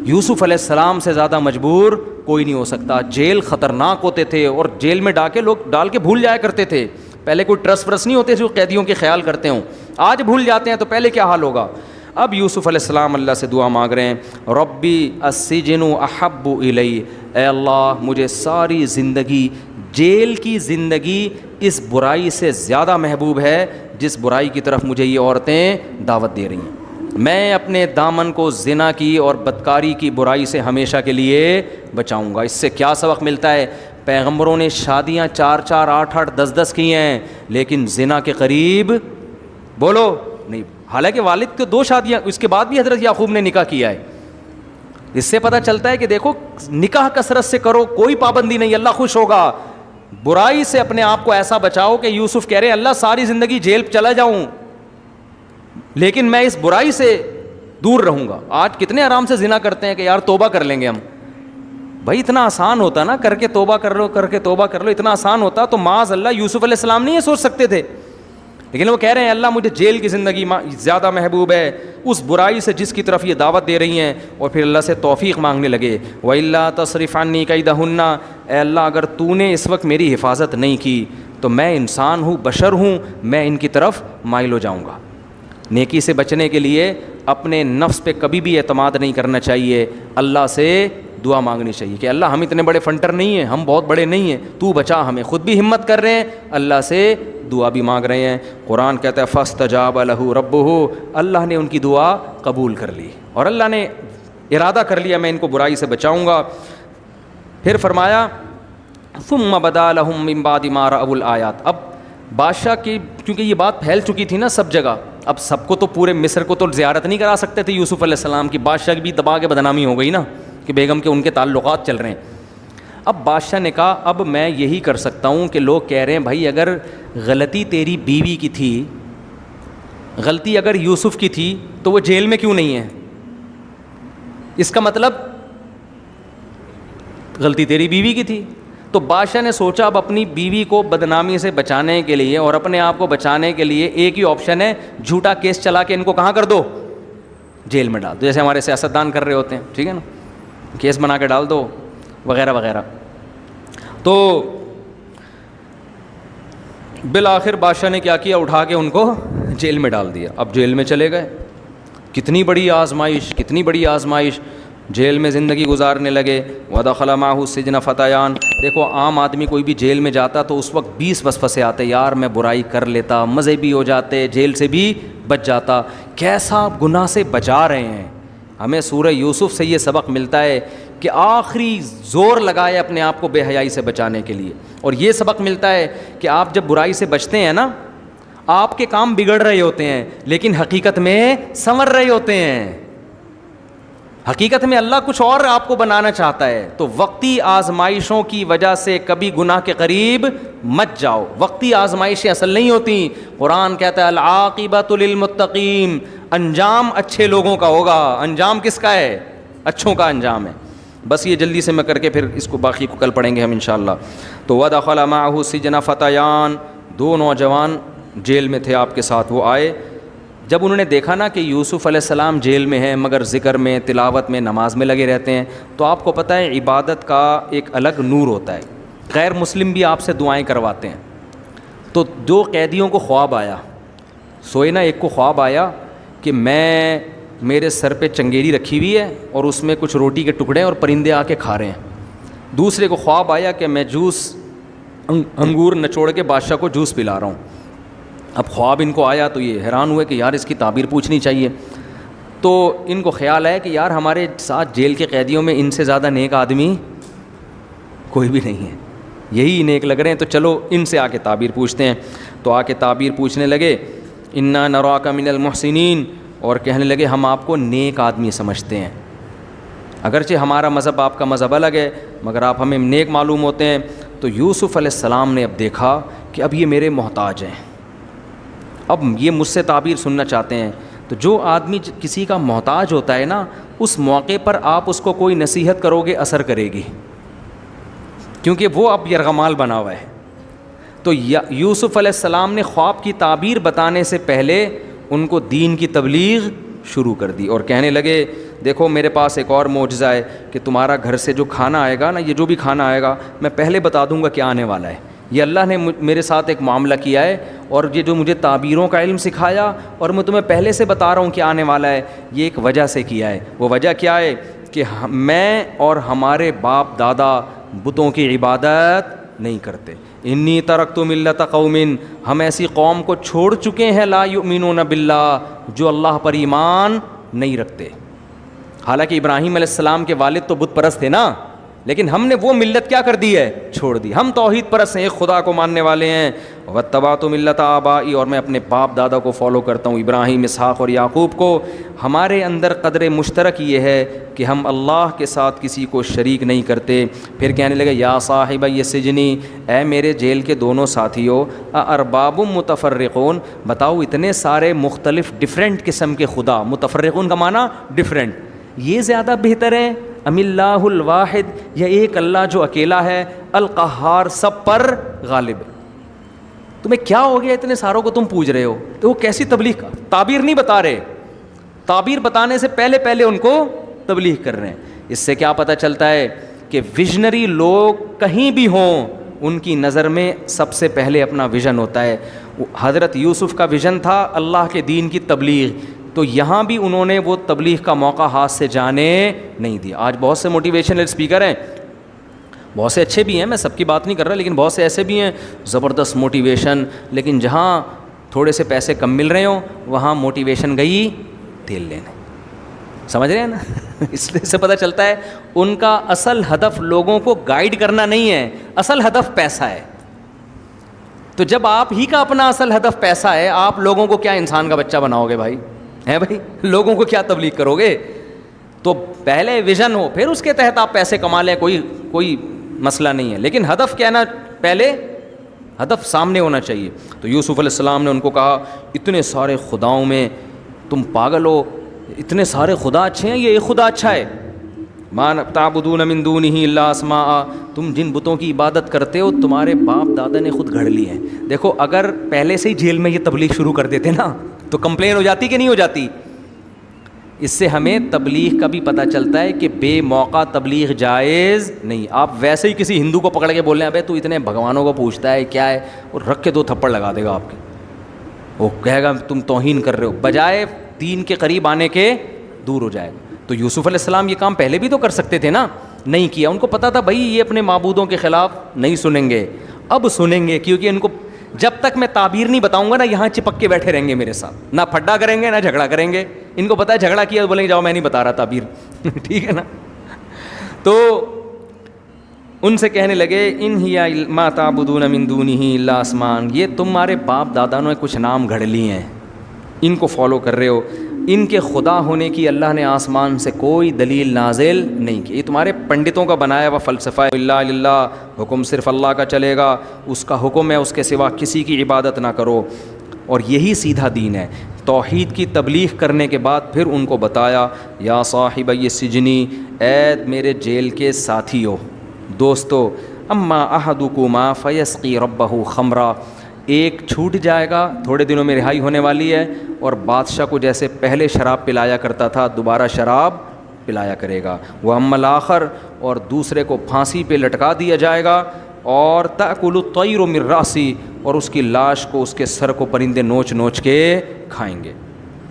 یوسف علیہ السلام سے زیادہ مجبور کوئی نہیں ہو سکتا. جیل خطرناک ہوتے تھے اور جیل میں ڈال کے بھول جایا کرتے تھے. پہلے کوئی ٹرس ورس نہیں ہوتے جو قیدیوں کے خیال کرتے ہوں, آج بھول جاتے ہیں تو پہلے کیا حال ہوگا. اب یوسف علیہ السلام اللہ سے دعا مانگ رہے ہیں, ربی السجن احب الی, اے اللہ مجھے ساری زندگی, جیل کی زندگی اس برائی سے زیادہ محبوب ہے جس برائی کی طرف مجھے یہ عورتیں دعوت دے رہی ہیں. میں اپنے دامن کو زنا کی اور بدکاری کی برائی سے ہمیشہ کے لیے بچاؤں گا. اس سے کیا سبق ملتا ہے؟ پیغمبروں نے شادیاں 4 4 8 8 10 10 کی ہیں, لیکن زنا کے قریب بولو نہیں. حالانکہ والد کے 2 شادیاں, اس کے بعد بھی حضرت یعقوب نے نکاح کیا ہے. اس سے پتہ چلتا ہے کہ دیکھو نکاح کثرت سے کرو, کوئی پابندی نہیں, اللہ خوش ہوگا. برائی سے اپنے آپ کو ایسا بچاؤ کہ یوسف کہہ رہے ہیں اللہ ساری زندگی جیل چلا جاؤں لیکن میں اس برائی سے دور رہوں گا. آج کتنے آرام سے زنا کرتے ہیں کہ یار توبہ کر لیں گے ہم. بھائی اتنا آسان ہوتا نا, کر کے توبہ کر لو, کر کے توبہ کر لو, اتنا آسان ہوتا تو معاذ اللہ یوسف علیہ السلام نہیں یہ سوچ سکتے تھے. لیکن وہ کہہ رہے ہیں اللہ مجھے جیل کی زندگی زیادہ محبوب ہے اس برائی سے جس کی طرف یہ دعوت دے رہی ہیں. اور پھر اللہ سے توفیق مانگنے لگے, وَإِلَّا تَصْرِفْ عَنِّي كَيْدَهُنَّ, اے اللہ اگر تو نے اس وقت میری حفاظت نہیں کی تو میں انسان ہوں, بشر ہوں, میں ان کی طرف مائل ہو جاؤں گا. نیکی سے بچنے کے لیے اپنے نفس پہ کبھی بھی اعتماد نہیں کرنا چاہیے, اللہ سے دعا مانگنی چاہیے کہ اللہ ہم اتنے بڑے فنٹر نہیں ہیں, ہم بہت بڑے نہیں ہیں, تو بچا ہمیں. خود بھی ہمت کر رہے ہیں, اللہ سے دعا بھی مانگ رہے ہیں. قرآن کہتا ہے فاستجاب لہ ربہ, اللہ نے ان کی دعا قبول کر لی اور اللہ نے ارادہ کر لیا میں ان کو برائی سے بچاؤں گا. پھر فرمایا ثم بدا لہم من بعد ما رأوا الآیات. اب بادشاہ کی کیونکہ یہ بات پھیل چکی تھی نا سب جگہ, اب سب کو تو پورے مصر کو تو زیارت نہیں کرا سکتے تھے یوسف علیہ السلام کی. بادشاہ کی بھی دبا کے بدنامی ہو گئی نا کہ بیگم کے ان کے تعلقات چل رہے ہیں. اب بادشاہ نے کہا اب میں یہی کر سکتا ہوں کہ لوگ کہہ رہے ہیں بھائی اگر غلطی تیری بیوی کی تھی, غلطی اگر یوسف کی تھی تو وہ جیل میں کیوں نہیں ہے؟ اس کا مطلب غلطی تیری بیوی کی تھی. تو بادشاہ نے سوچا اب اپنی بیوی کو بدنامی سے بچانے کے لیے اور اپنے آپ کو بچانے کے لیے ایک ہی آپشن ہے, جھوٹا کیس چلا کے ان کو کہاں کر دو, جیل میں ڈال دو, جیسے ہمارے سیاستدان کر رہے ہوتے ہیں, ٹھیک ہے نا, کیس بنا کے ڈال دو وغیرہ وغیرہ. تو بالآخر بادشاہ نے کیا کیا, اٹھا کے ان کو جیل میں ڈال دیا. اب جیل میں چلے گئے, کتنی بڑی آزمائش, کتنی بڑی آزمائش, جیل میں زندگی گزارنے لگے. وَدَخَلَ مَعَهُ السِّجْنَ فَتَيَانِ. دیکھو عام آدمی کوئی بھی جیل میں جاتا تو اس وقت 20 وسوسے آتے, یار میں برائی کر لیتا, مزے بھی ہو جاتے, جیل سے بھی بچ جاتا. کیسا گناہ سے بچا رہے ہیں. ہمیں سورہ یوسف سے یہ سبق ملتا ہے کہ آخری زور لگائے اپنے آپ کو بے حیائی سے بچانے کے لیے. اور یہ سبق ملتا ہے کہ آپ جب برائی سے بچتے ہیں نا, آپ کے کام بگڑ رہے ہوتے ہیں لیکن حقیقت میں سنور رہے ہوتے ہیں. حقیقت میں اللہ کچھ اور آپ کو بنانا چاہتا ہے. تو وقتی آزمائشوں کی وجہ سے کبھی گناہ کے قریب مت جاؤ. وقتی آزمائشیں اصل نہیں ہوتی. قرآن کہتا ہے العاقبۃ للمتقین, انجام اچھے لوگوں کا ہوگا. انجام کس کا ہے؟ اچھوں کا انجام ہے. بس یہ جلدی سے میں کر کے پھر اس کو باقی کو کل پڑھیں گے ہم انشاءاللہ. تو وَدَخَلَ مَعَهُ السِّجْنَ فَتَيَانِ, 2 نوجوان جیل میں تھے آپ کے ساتھ. وہ آئے, جب انہوں نے دیکھا نا کہ یوسف علیہ السلام جیل میں ہیں مگر ذکر میں, تلاوت میں, نماز میں لگے رہتے ہیں, تو آپ کو پتہ ہے عبادت کا ایک الگ نور ہوتا ہے. غیر مسلم بھی آپ سے دعائیں کرواتے ہیں. تو 2 قیدیوں کو خواب آیا, سوئے نا, ایک کو خواب آیا کہ میرے سر پہ چنگیری رکھی ہوئی ہے اور اس میں کچھ روٹی کے ٹکڑے اور پرندے آ کے کھا رہے ہیں. دوسرے کو خواب آیا کہ میں انگور نچوڑ کے بادشاہ کو جوس پلا رہا ہوں. اب خواب ان کو آیا تو یہ حیران ہوئے کہ یار اس کی تعبیر پوچھنی چاہیے. تو ان کو خیال ہے کہ یار ہمارے ساتھ جیل کے قیدیوں میں ان سے زیادہ نیک آدمی کوئی بھی نہیں ہے, یہی نیک لگ رہے ہیں, تو چلو ان سے آ کے تعبیر پوچھتے ہیں. تو آ کے تعبیر پوچھنے لگے, انا نراک من المحسنین, اور کہنے لگے ہم آپ کو نیک آدمی سمجھتے ہیں, اگرچہ ہمارا مذہب آپ کا مذہب الگ ہے مگر آپ ہمیں نیک معلوم ہوتے ہیں. تو یوسف علیہ السلام نے اب دیکھا کہ اب یہ میرے محتاج ہیں, اب یہ مجھ سے تعبیر سننا چاہتے ہیں. تو جو آدمی کسی کا محتاج ہوتا ہے نا, اس موقع پر آپ اس کو کوئی نصیحت کرو گے اثر کرے گی, کیونکہ وہ اب یرغمال بنا ہوا ہے. تو یوسف علیہ السلام نے خواب کی تعبیر بتانے سے پہلے ان کو دین کی تبلیغ شروع کر دی اور کہنے لگے دیکھو میرے پاس ایک اور معجزہ ہے کہ تمہارا گھر سے جو کھانا آئے گا نا، یہ جو بھی کھانا آئے گا میں پہلے بتا دوں گا کیا آنے والا ہے. یہ اللہ نے میرے ساتھ ایک معاملہ کیا ہے، اور یہ جو مجھے تعبیروں کا علم سکھایا اور میں تمہیں پہلے سے بتا رہا ہوں کہ آنے والا ہے، یہ ایک وجہ سے کیا ہے. وہ وجہ کیا ہے کہ میں اور ہمارے باپ دادا بتوں کی عبادت نہیں کرتے. انی ترکت ملت قوم، ہم ایسی قوم کو چھوڑ چکے ہیں لا یؤمنون باللہ، جو اللہ پر ایمان نہیں رکھتے. حالانکہ ابراہیم علیہ السلام کے والد تو بت پرست تھے نا، لیکن ہم نے وہ ملت کیا کر دی ہے؟ چھوڑ دی. ہم توحید پرست ہیں، ایک خدا کو ماننے والے ہیں. واتبعت ملت آبائی، اور میں اپنے باپ دادا کو فالو کرتا ہوں، ابراہیم، اسحاق اور یعقوب کو. ہمارے اندر قدر مشترک یہ ہے کہ ہم اللہ کے ساتھ کسی کو شریک نہیں کرتے. پھر کہنے لگے یا صاحب یہ سجنی، اے میرے جیل کے دونوں ساتھیوں، ارباب متفرقون، بتاؤ اتنے سارے مختلف ڈفرینٹ قسم کے خدا، متفرقون کا معنی ڈفرینٹ، یہ زیادہ بہتر ہے ام اللہ الواحد، یا ایک اللہ جو اکیلا ہے، القہار، سب پر غالب. تمہیں کیا ہو گیا اتنے ساروں کو تم پوچھ رہے ہو؟ تو وہ کیسی تبلیغ، تعبیر نہیں بتا رہے، تعبیر بتانے سے پہلے ان کو تبلیغ کر رہے ہیں. اس سے کیا پتہ چلتا ہے کہ ویژنری لوگ کہیں بھی ہوں، ان کی نظر میں سب سے پہلے اپنا ویژن ہوتا ہے. حضرت یوسف کا ویژن تھا اللہ کے دین کی تبلیغ، تو یہاں بھی انہوں نے وہ تبلیغ کا موقع ہاتھ سے جانے نہیں دیا. آج بہت سے موٹیویشنل اسپیکر ہیں، بہت سے اچھے بھی ہیں، میں سب کی بات نہیں کر رہا، لیکن بہت سے ایسے بھی ہیں زبردست موٹیویشن، لیکن جہاں تھوڑے سے پیسے کم مل رہے ہوں وہاں موٹیویشن گئی تیل لینے. سمجھ رہے ہیں نا؟ اس سے پتہ چلتا ہے ان کا اصل ہدف لوگوں کو گائیڈ کرنا نہیں ہے، اصل ہدف پیسہ ہے. تو جب آپ ہی کا اپنا اصل ہدف پیسہ ہے، آپ لوگوں کو کیا انسان کا بچہ بناؤ گے بھائی؟ ہے بھائی، لوگوں کو کیا تبلیغ کرو گے؟ تو پہلے ویژن ہو، پھر اس کے تحت آپ پیسے کما لیں، کوئی مسئلہ نہیں ہے، لیکن ہدف کیا نا، پہلے ہدف سامنے ہونا چاہیے. تو یوسف علیہ السلام نے ان کو کہا اتنے سارے خداؤں میں تم پاگل ہو، اتنے سارے خدا اچھے ہیں، یہ ایک خدا اچھا ہے. ما تعبدون من دونہ الا اسماء، تم جن بتوں کی عبادت کرتے ہو تمہارے باپ دادا نے خود گھڑ لی ہیں. دیکھو اگر پہلے سے ہی جیل میں یہ تبلیغ شروع کر دیتے نا تو کمپلین ہو جاتی کہ نہیں ہو جاتی. اس سے ہمیں تبلیغ کا بھی پتہ چلتا ہے کہ بے موقع تبلیغ جائز نہیں. آپ ویسے ہی کسی ہندو کو پکڑ کے بول رہے ہیں ابے تو اتنے بھگوانوں کو پوچھتا ہے کیا ہے، اور رکھ کے 2 تھپڑ لگا دے گا آپ کے، وہ کہے گا تم توہین کر رہے ہو، بجائے دین کے قریب آنے کے دور ہو جائے گا. تو یوسف علیہ السلام یہ کام پہلے بھی تو کر سکتے تھے نا، نہیں کیا. ان کو پتہ تھا بھائی یہ اپنے معبودوں کے خلاف نہیں سنیں گے، اب سنیں گے، کیونکہ ان کو جب تک میں تعبیر نہیں بتاؤں گا نا یہاں چپک کے بیٹھے رہیں گے میرے ساتھ، نہ پھڈا کریں گے نہ جھگڑا کریں گے. ان کو پتہ ہے جھگڑا کیا تو بولیں گے جاؤ میں نہیں بتا رہا تعبیر. ٹھیک ہے نا؟ تو ان سے کہنے لگے ان ہی ما تعبدون من دونہ الا اسماء، یہ تمہارے باپ دادا نے کچھ نام گھڑ لیے ہیں، ان کو فالو کر رہے ہو. ان کے خدا ہونے کی اللہ نے آسمان سے کوئی دلیل نازل نہیں کی، یہ تمہارے پنڈتوں کا بنایا ہوا فلسفہ ہے. اللہ للہ، حکم صرف اللہ کا چلے گا، اس کا حکم ہے، اس کے سوا کسی کی عبادت نہ کرو، اور یہی سیدھا دین ہے. توحید کی تبلیغ کرنے کے بعد پھر ان کو بتایا یا صاحب یہ سجنی، اے میرے جیل کے ساتھیو، دوستو، اما احدکما فیسقی ربہ خمرا، ایک چھوٹ جائے گا، تھوڑے دنوں میں رہائی ہونے والی ہے، اور بادشاہ کو جیسے پہلے شراب پلایا کرتا تھا دوبارہ شراب پلایا کرے گا. وہ اما الآخر، اور دوسرے کو پھانسی پہ لٹکا دیا جائے گا، اور تأکل الطیر من رأسی، اور اس کی لاش کو، اس کے سر کو پرندے نوچ نوچ کے کھائیں گے.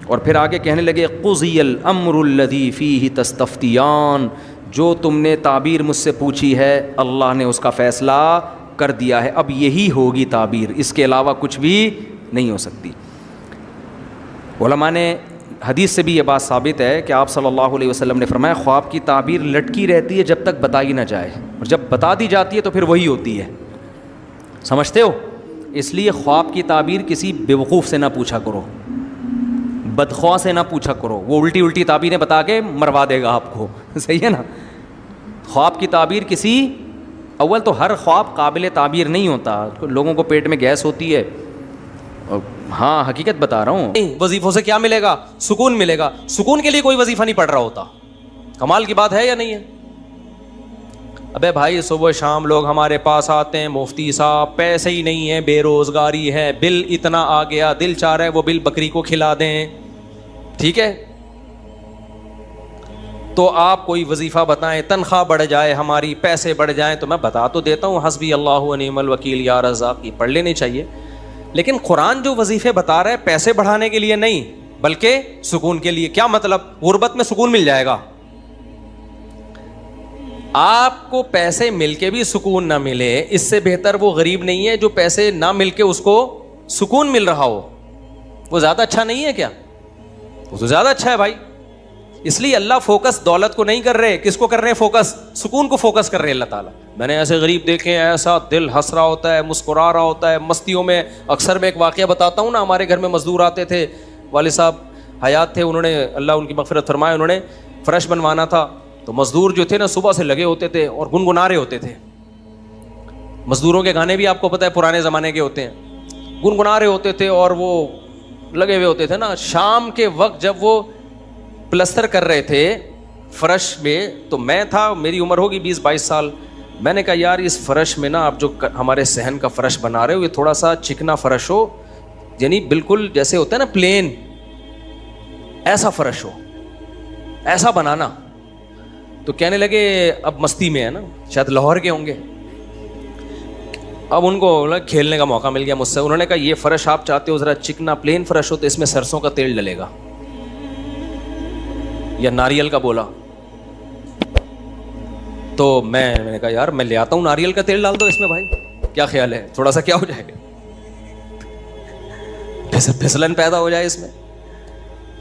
اور پھر آگے کہنے لگے قضی الامر الذی فیہ تستفتیان، جو تم نے تعبیر مجھ سے پوچھی ہے اللہ نے اس کا فیصلہ کر دیا ہے، اب یہی ہوگی تعبیر، اس کے علاوہ کچھ بھی نہیں ہو سکتی. علماء نے حدیث سے بھی یہ بات ثابت ہے کہ آپ صلی اللہ علیہ وسلم نے فرمایا خواب کی تعبیر لٹکی رہتی ہے جب تک بتائی نہ جائے، اور جب بتا دی جاتی ہے تو پھر وہی ہوتی ہے. سمجھتے ہو؟ اس لیے خواب کی تعبیر کسی بیوقوف سے نہ پوچھا کرو، بدخواہ سے نہ پوچھا کرو، وہ الٹی الٹی تعبیریں بتا کے مروا دے گا آپ کو. صحیح ہے نا؟ خواب کی تعبیر کسی، اول تو ہر خواب قابل تعبیر نہیں ہوتا، لوگوں کو پیٹ میں گیس ہوتی ہے. ہاں حقیقت بتا رہا ہوں. وظیفوں سے کیا ملے گا؟ سکون ملے گا. سکون کے لیے کوئی وظیفہ نہیں پڑھ رہا ہوتا. کمال کی بات ہے یا نہیں ہے؟ ابے بھائی صبح شام لوگ ہمارے پاس آتے ہیں، مفتی صاحب پیسے ہی نہیں ہیں، بے روزگاری ہے، بل اتنا آ گیا، دل چاہ رہا ہے وہ بل بکری کو کھلا دیں. ٹھیک ہے، تو آپ کوئی وظیفہ بتائیں, تنخواہ بڑھ جائے ہماری, پیسے بڑھ جائیں, تو میں بتا تو دیتا ہوں حسبی اللہ و نعم الوکیل یا رزاق, یہ پڑھ لینی چاہیے. لیکن قرآن جو وظیفے بتا رہا ہے پیسے بڑھانے کے لیے نہیں بلکہ سکون کے لیے. کیا مطلب؟ غربت میں سکون مل جائے گا. آپ کو پیسے مل کے بھی سکون نہ ملے, اس سے بہتر وہ غریب نہیں ہے جو پیسے نہ مل کے اس کو سکون مل رہا ہو. وہ زیادہ اچھا نہیں ہے کیا؟ وہ تو زیادہ اچھا ہے بھائی. اس لیے اللہ فوکس دولت کو نہیں کر رہے, کس کو کر رہے ہیں فوکس؟ سکون کو فوکس کر رہے ہیں اللہ تعالیٰ. میں نے ایسے غریب دیکھے ہیں, ایسا دل ہنس رہا ہوتا ہے, مسکرا رہا ہوتا ہے مستیوں میں. اکثر میں ایک واقعہ بتاتا ہوں نا, ہمارے گھر میں مزدور آتے تھے, والد صاحب حیات تھے, انہوں نے اللہ ان کی مغفرت فرمائے, انہوں نے فرش بنوانا تھا. تو مزدور جو تھے نا صبح سے لگے ہوتے تھے اور گنگنا رہے ہوتے تھے. مزدوروں کے گانے بھی آپ کو پتہ ہے پرانے زمانے کے ہوتے ہیں, گنگنا رہے ہوتے تھے اور وہ لگے ہوئے ہوتے تھے نا. شام کے وقت جب وہ پلستر کر رہے تھے فرش میں, تو میں تھا, میری عمر ہوگی 20-22 سال. میں نے کہا یار اس فرش میں نا آپ جو ہمارے صحن کا فرش بنا رہے ہو یہ تھوڑا سا چکنا فرش ہو, یعنی بالکل جیسے ہوتا ہے نا پلین, ایسا فرش ہو, ایسا بنانا. تو کہنے لگے, اب مستی میں ہے نا, شاید لاہور کے ہوں گے, اب ان کو کھیلنے کا موقع مل گیا مجھ سے. انہوں نے کہا یہ فرش آپ چاہتے ہو ذرا چکنا پلین فرش ہو تو اس میں سرسوں کا تیل ڈلے گا یا ناریل کا بولا. تو میں نے کہا یار میں لے آتا ہوں ناریل کا تیل ڈال دو اس میں بھائی, کیا خیال ہے, تھوڑا سا کیا ہو جائے گا, پھسلن پیدا ہو جائے اس میں.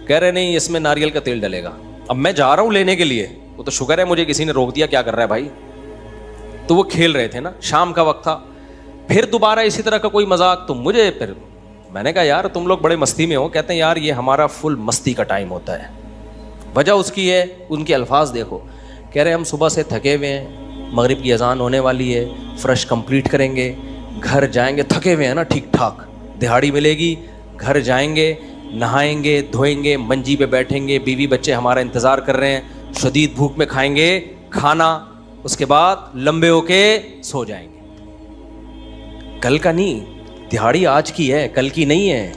کہہ رہے نہیں اس میں ناریل کا تیل ڈلے گا. اب میں جا رہا ہوں لینے کے لیے, وہ تو شکر ہے مجھے کسی نے روک دیا, کیا کر رہا ہے بھائی. تو وہ کھیل رہے تھے نا, شام کا وقت تھا. پھر دوبارہ اسی طرح کا کوئی مذاق, تو مجھے پھر میں نے کہا یار تم لوگ بڑے مستی میں ہو. کہتے ہیں یار یہ ہمارا فل مستی کا ٹائم ہوتا ہے. وجہ اس کی ہے, ان کے الفاظ دیکھو, کہہ رہے ہم صبح سے تھکے ہوئے ہیں, مغرب کی اذان ہونے والی ہے, فرش کمپلیٹ کریں گے, گھر جائیں گے, تھکے ہوئے ہیں نا ٹھیک ٹھاک, دہاڑی ملے گی, گھر جائیں گے, نہائیں گے, دھوئیں گے, منجی پہ بیٹھیں گے, بیوی بچے ہمارا انتظار کر رہے ہیں, شدید بھوک میں کھائیں گے کھانا, اس کے بعد لمبے ہو کے سو جائیں گے. کل کا نہیں, دہاڑی آج کی ہے, کل کی نہیں ہے.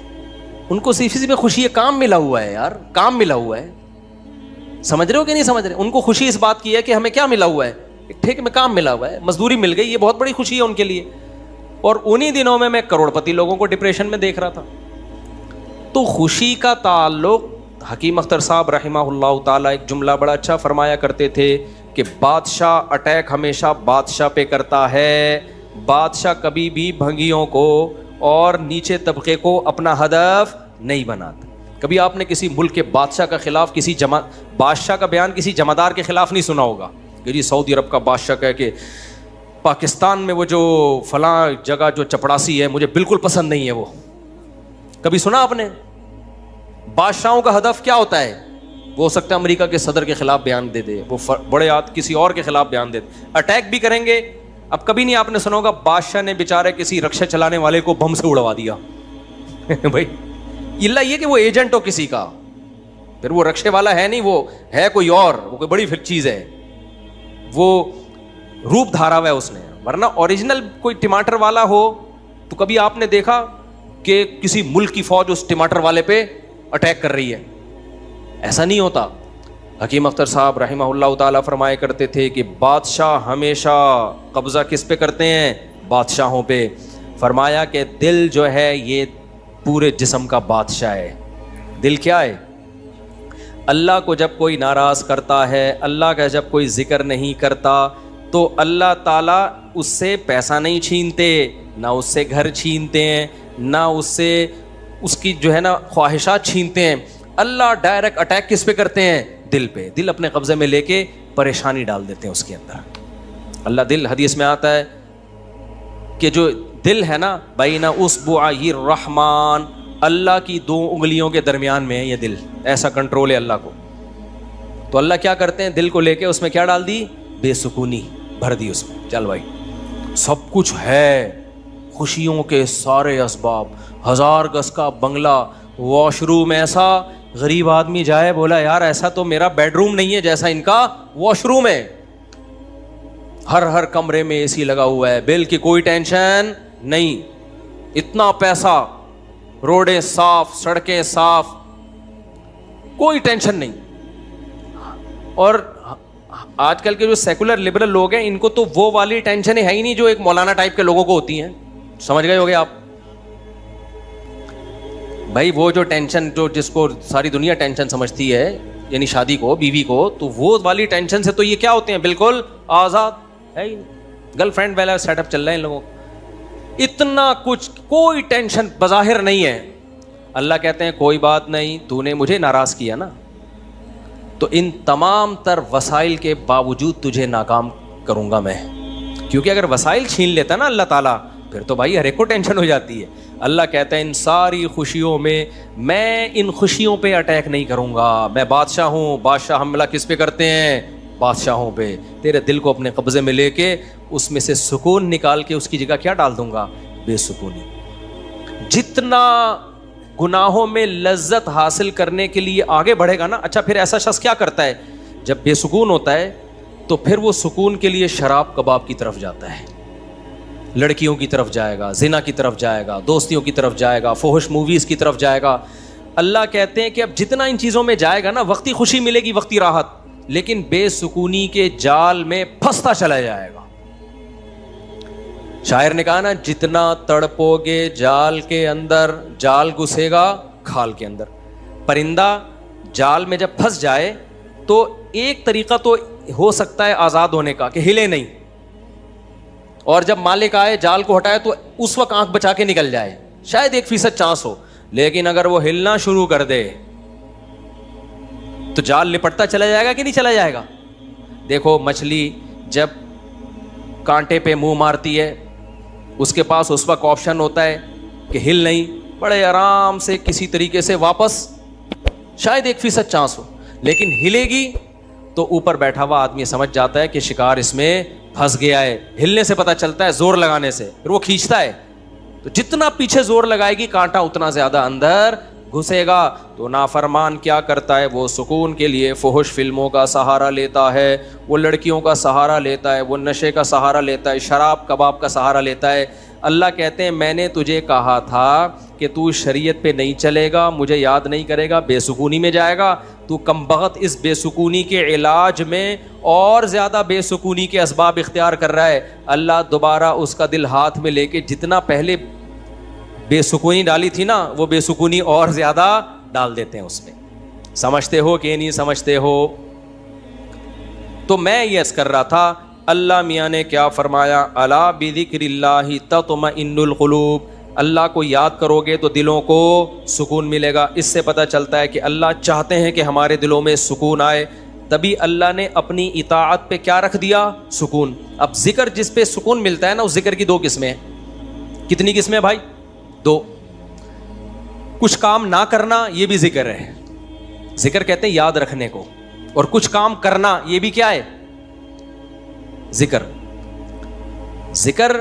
ان کو صرف اسی میں خوشی ہے, کام ملا ہوا ہے یار, کام ملا ہوا ہے. سمجھ رہے ہو کہ نہیں سمجھ رہے؟ ان کو خوشی اس بات کی ہے کہ ہمیں کیا ملا ہوا ہے, ایک ٹھیک میں کام ملا ہوا ہے, مزدوری مل گئی, یہ بہت بڑی خوشی ہے ان کے لیے. اور انہی دنوں میں کروڑ پتی لوگوں کو ڈپریشن میں دیکھ رہا تھا. تو خوشی کا تعلق, حکیم اختر صاحب رحمہ اللہ تعالیٰ ایک جملہ بڑا اچھا فرمایا کرتے تھے کہ بادشاہ اٹیک ہمیشہ بادشاہ پہ کرتا ہے, بادشاہ کبھی بھی بھنگیوں کو اور نیچے طبقے کو اپنا ہدف نہیں بناتا. کبھی آپ نے کسی ملک کے بادشاہ کا خلاف, کسی بادشاہ کا بیان کسی جمعدار کے خلاف نہیں سنا ہوگا کہ جی سعودی عرب کا بادشاہ کہے کہ پاکستان میں وہ جو فلاں جگہ جو چپڑاسی ہے مجھے بالکل پسند نہیں ہے. وہ کبھی سنا آپ نے؟ بادشاہوں کا ہدف کیا ہوتا ہے؟ وہ ہو سکتا ہے امریکہ کے صدر کے خلاف بیان دے دے, وہ بڑے کسی اور کے خلاف بیان دے دے, اٹیک بھی کریں گے. اب کبھی نہیں آپ نے سنا ہوگا بادشاہ نے بیچارے کسی رکشہ چلانے والے کو بم سے اڑوا دیا بھائی اللہ یہ کہ وہ ایجنٹ ہو کسی کا, پھر وہ رکشے والا ہے نہیں, وہ ہے کوئی اور, وہ کوئی بڑی پھر چیز ہے, وہ روپ دھارا ہوا ہے اس نے. ورنہ اوریجنل کوئی ٹماٹر والا ہو تو کبھی آپ نے دیکھا کہ کسی ملک کی فوج اس ٹماٹر والے پہ اٹیک کر رہی ہے؟ ایسا نہیں ہوتا. حکیم اختر صاحب رحمہ اللہ تعالیٰ فرمایا کرتے تھے کہ بادشاہ ہمیشہ قبضہ کس پہ کرتے ہیں؟ بادشاہوں پہ. فرمایا کہ دل جو ہے یہ پورے جسم کا بادشاہ ہے. دل کیا ہے؟ اللہ کو جب کوئی ناراض کرتا ہے, اللہ کا جب کوئی ذکر نہیں کرتا, تو اللہ تعالیٰ اس سے پیسہ نہیں چھینتے, نہ اس سے گھر چھینتے ہیں, نہ اس سے اس کی جو ہے نا خواہشات چھینتے ہیں. اللہ ڈائریکٹ اٹیک کس پہ کرتے ہیں؟ دل پہ. دل اپنے قبضے میں لے کے پریشانی ڈال دیتے ہیں اس کے اندر. اللہ دل, حدیث میں آتا ہے کہ جو دل ہے نا بین اصبعی الرحمن, اللہ کی 2 انگلیوں کے درمیان میں ہے یہ دل, ایسا کنٹرول ہے اللہ کو. تو اللہ کیا کرتے ہیں؟ دل کو لے کے اس میں کیا ڈال دی؟ بے سکونی بھر دی اس میں. چل بھائی سب کچھ ہے, خوشیوں کے سارے اسباب, 1000 گز کا بنگلہ, واش روم ایسا, غریب آدمی جائے بولا یار ایسا تو میرا بیڈ روم نہیں ہے جیسا ان کا واش روم ہے. ہر کمرے میں اے سی لگا ہوا ہے, بل کی کوئی ٹینشن نہیں, اتنا پیسہ, روڈیں صاف, سڑکیں صاف, کوئی ٹینشن نہیں. اور آج کل کے جو سیکولر لبرل لوگ ہیں ان کو تو وہ والی ٹینشنیں ہے ہی نہیں جو ایک مولانا ٹائپ کے لوگوں کو ہوتی ہیں. سمجھ گئے ہوگے آپ بھائی؟ وہ جو ٹینشن جو جس کو ساری دنیا ٹینشن سمجھتی ہے, یعنی شادی کو, بیوی کو, تو وہ والی ٹینشن سے تو یہ کیا ہوتے ہیں, بالکل آزاد ہے ہی. گرل فرینڈ والا سیٹ اپ چل رہا ہے ان لوگوں کو, اتنا کچھ, کوئی ٹینشن بظاہر نہیں ہے. اللہ کہتے ہیں کوئی بات نہیں, تو نے مجھے ناراض کیا نا, تو ان تمام تر وسائل کے باوجود تجھے ناکام کروں گا میں. کیونکہ اگر وسائل چھین لیتا نا اللہ تعالیٰ, پھر تو بھائی ہر ایک کو ٹینشن ہو جاتی ہے. اللہ کہتا ہے ان ساری خوشیوں میں ان خوشیوں پہ اٹیک نہیں کروں گا. میں بادشاہ ہوں, بادشاہ حملہ کس پہ کرتے ہیں؟ بادشاہوں پہ. تیرے دل کو اپنے قبضے میں لے کے اس میں سے سکون نکال کے اس کی جگہ کیا ڈال دوں گا؟ بے سکونی. جتنا گناہوں میں لذت حاصل کرنے کے لیے آگے بڑھے گا نا, اچھا پھر ایسا شخص کیا کرتا ہے جب بے سکون ہوتا ہے؟ تو پھر وہ سکون کے لیے شراب کباب کی طرف جاتا ہے, لڑکیوں کی طرف جائے گا, زنا کی طرف جائے گا, دوستیوں کی طرف جائے گا, فحش موویز کی طرف جائے گا. اللہ کہتے ہیں کہ اب جتنا ان چیزوں میں جائے گا نا, وقتی خوشی ملے گی, وقتی راحت, لیکن بے سکونی کے جال میں پھنستا چلا جائے گا. شاعر نے کہا نا, جتنا تڑپو گے جال کے اندر, جال گھسے گا کھال کے اندر. پرندہ جال میں جب پھنس جائے تو ایک طریقہ تو ہو سکتا ہے آزاد ہونے کا کہ ہلے نہیں, اور جب مالک آئے جال کو ہٹائے تو اس وقت آنکھ بچا کے نکل جائے, شاید 1% چانس ہو. لیکن اگر وہ ہلنا شروع کر دے تو جال لپٹتا چلا جائے گا کہ نہیں چلا جائے گا؟ دیکھو مچھلی جب کانٹے پہ منہ مارتی ہے, اس کے پاس اس وقت آپشن ہوتا ہے کہ ہل نہیں, بڑے آرام سے کسی طریقے سے واپس, شاید 1% چانس ہو. لیکن ہلے گی تو اوپر بیٹھا ہوا آدمی سمجھ جاتا ہے کہ شکار اس میں پھنس گیا ہے. ہلنے سے پتہ چلتا ہے, زور لگانے سے, پھر وہ کھینچتا ہے. تو جتنا پیچھے زور لگائے گی کانٹا اتنا زیادہ اندر گھسے گا. تو نافرمان کیا کرتا ہے؟ وہ سکون کے لیے فحش فلموں کا سہارا لیتا ہے, وہ لڑکیوں کا سہارا لیتا ہے, وہ نشے کا سہارا لیتا ہے, شراب کباب کا سہارا لیتا ہے. اللہ کہتے ہیں میں نے تجھے کہا تھا کہ تو شریعت پہ نہیں چلے گا, مجھے یاد نہیں کرے گا, بے سکونی میں جائے گا. تو کمبخت اس بے سکونی کے علاج میں اور زیادہ بے سکونی کے اسباب اختیار کر رہا ہے. اللہ دوبارہ اس کا دل ہاتھ میں لے کے جتنا پہلے بے سکونی ڈالی تھی نا, وہ بے سکونی اور زیادہ ڈال دیتے ہیں اس میں. سمجھتے ہو کہ نہیں سمجھتے ہو؟ تو میں یہ عرض کر رہا تھا, اللہ میاں نے کیا فرمایا, الا بذکر اللہ تطمئن القلوب. اللہ کو یاد کرو گے تو دلوں کو سکون ملے گا. اس سے پتہ چلتا ہے کہ اللہ چاہتے ہیں کہ ہمارے دلوں میں سکون آئے, تبھی اللہ نے اپنی اطاعت پہ کیا رکھ دیا؟ سکون. اب ذکر جس پہ سکون ملتا ہے نا, اس ذکر کی 2 قسمیں ہیں. کتنی قسمیں بھائی؟ 2. کچھ کام نہ کرنا یہ بھی ذکر ہے, ذکر کہتے ہیں یاد رکھنے کو, اور کچھ کام کرنا یہ بھی کیا ہے؟ ذکر. ذکر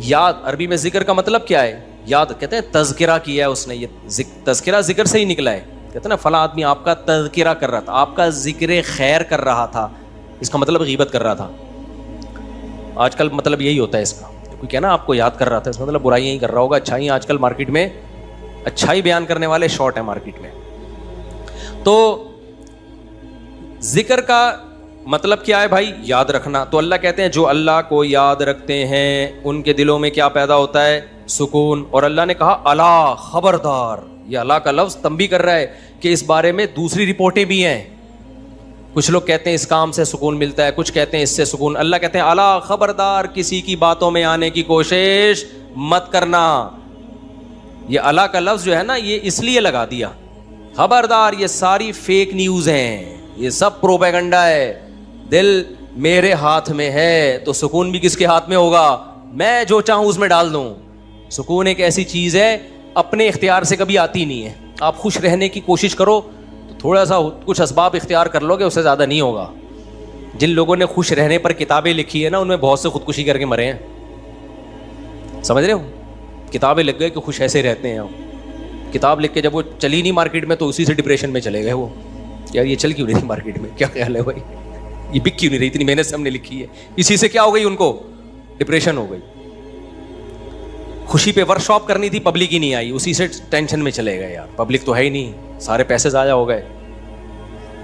یاد, عربی میں ذکر کا مطلب کیا ہے؟ یاد. کہتے ہیں تذکرہ کیا ہے اس نے, یہ تذکرہ ذکر سے ہی نکلا ہے. کہتے ہیں نا فلاں آدمی آپ کا تذکرہ کر رہا تھا, آپ کا ذکر خیر کر رہا تھا, اس کا مطلب غیبت کر رہا تھا. آج کل مطلب یہی ہوتا ہے اس کا, کوئی کہنا آپ کو یاد کر رہا تھا, اس کا مطلب برائیاں ہی کر رہا ہوگا. اچھائی آج کل مارکیٹ میں, اچھائی بیان کرنے والے شارٹ ہیں مارکیٹ میں. تو ذکر کا مطلب کیا ہے بھائی؟ یاد رکھنا. تو اللہ کہتے ہیں جو اللہ کو یاد رکھتے ہیں ان کے دلوں میں کیا پیدا ہوتا ہے؟ سکون. اور اللہ نے کہا الا, خبردار. یہ اللہ کا لفظ تنبیہ کر رہا ہے کہ اس بارے میں دوسری رپورٹیں بھی ہیں. کچھ لوگ کہتے ہیں اس کام سے سکون ملتا ہے, کچھ کہتے ہیں اس سے سکون. اللہ کہتے ہیں الا, خبردار, کسی کی باتوں میں آنے کی کوشش مت کرنا. یہ اللہ کا لفظ جو ہے نا, یہ اس لیے لگا دیا, خبردار, یہ ساری فیک نیوز ہیں, یہ سب پروپیگنڈا ہے. دل میرے ہاتھ میں ہے تو سکون بھی کس کے ہاتھ میں ہوگا؟ میں جو چاہوں اس میں ڈال دوں. سکون ایک ایسی چیز ہے اپنے اختیار سے کبھی آتی نہیں ہے. آپ خوش رہنے کی کوشش کرو تو تھوڑا سا کچھ اسباب اختیار کر لو گے, اس سے زیادہ نہیں ہوگا. جن لوگوں نے خوش رہنے پر کتابیں لکھی ہیں نا, ان میں بہت سے خودکشی کر کے مرے ہیں. سمجھ رہے ہو؟ کتابیں لکھ گئے کہ خوش ایسے رہتے ہیں. کتاب لکھ کے جب وہ چلی نہیں مارکیٹ میں تو اسی سے ڈپریشن میں چلے گئے. وہ یار یہ چل کیوں نہیں تھی مارکیٹ میں, کیا خیال ہے بھائی, یہ بک کیوں نہیں رہی, اتنی محنت سے ہم نے لکھی ہے. اسی سے کیا ہو گئی, ان کو ڈپریشن ہو گئی. خوشی پہ ورک شاپ کرنی تھی, پبلک ہی نہیں آئی, اسی سے ٹینشن میں چلے گئے. یار پبلک تو ہے ہی نہیں, سارے پیسے ضائع ہو گئے.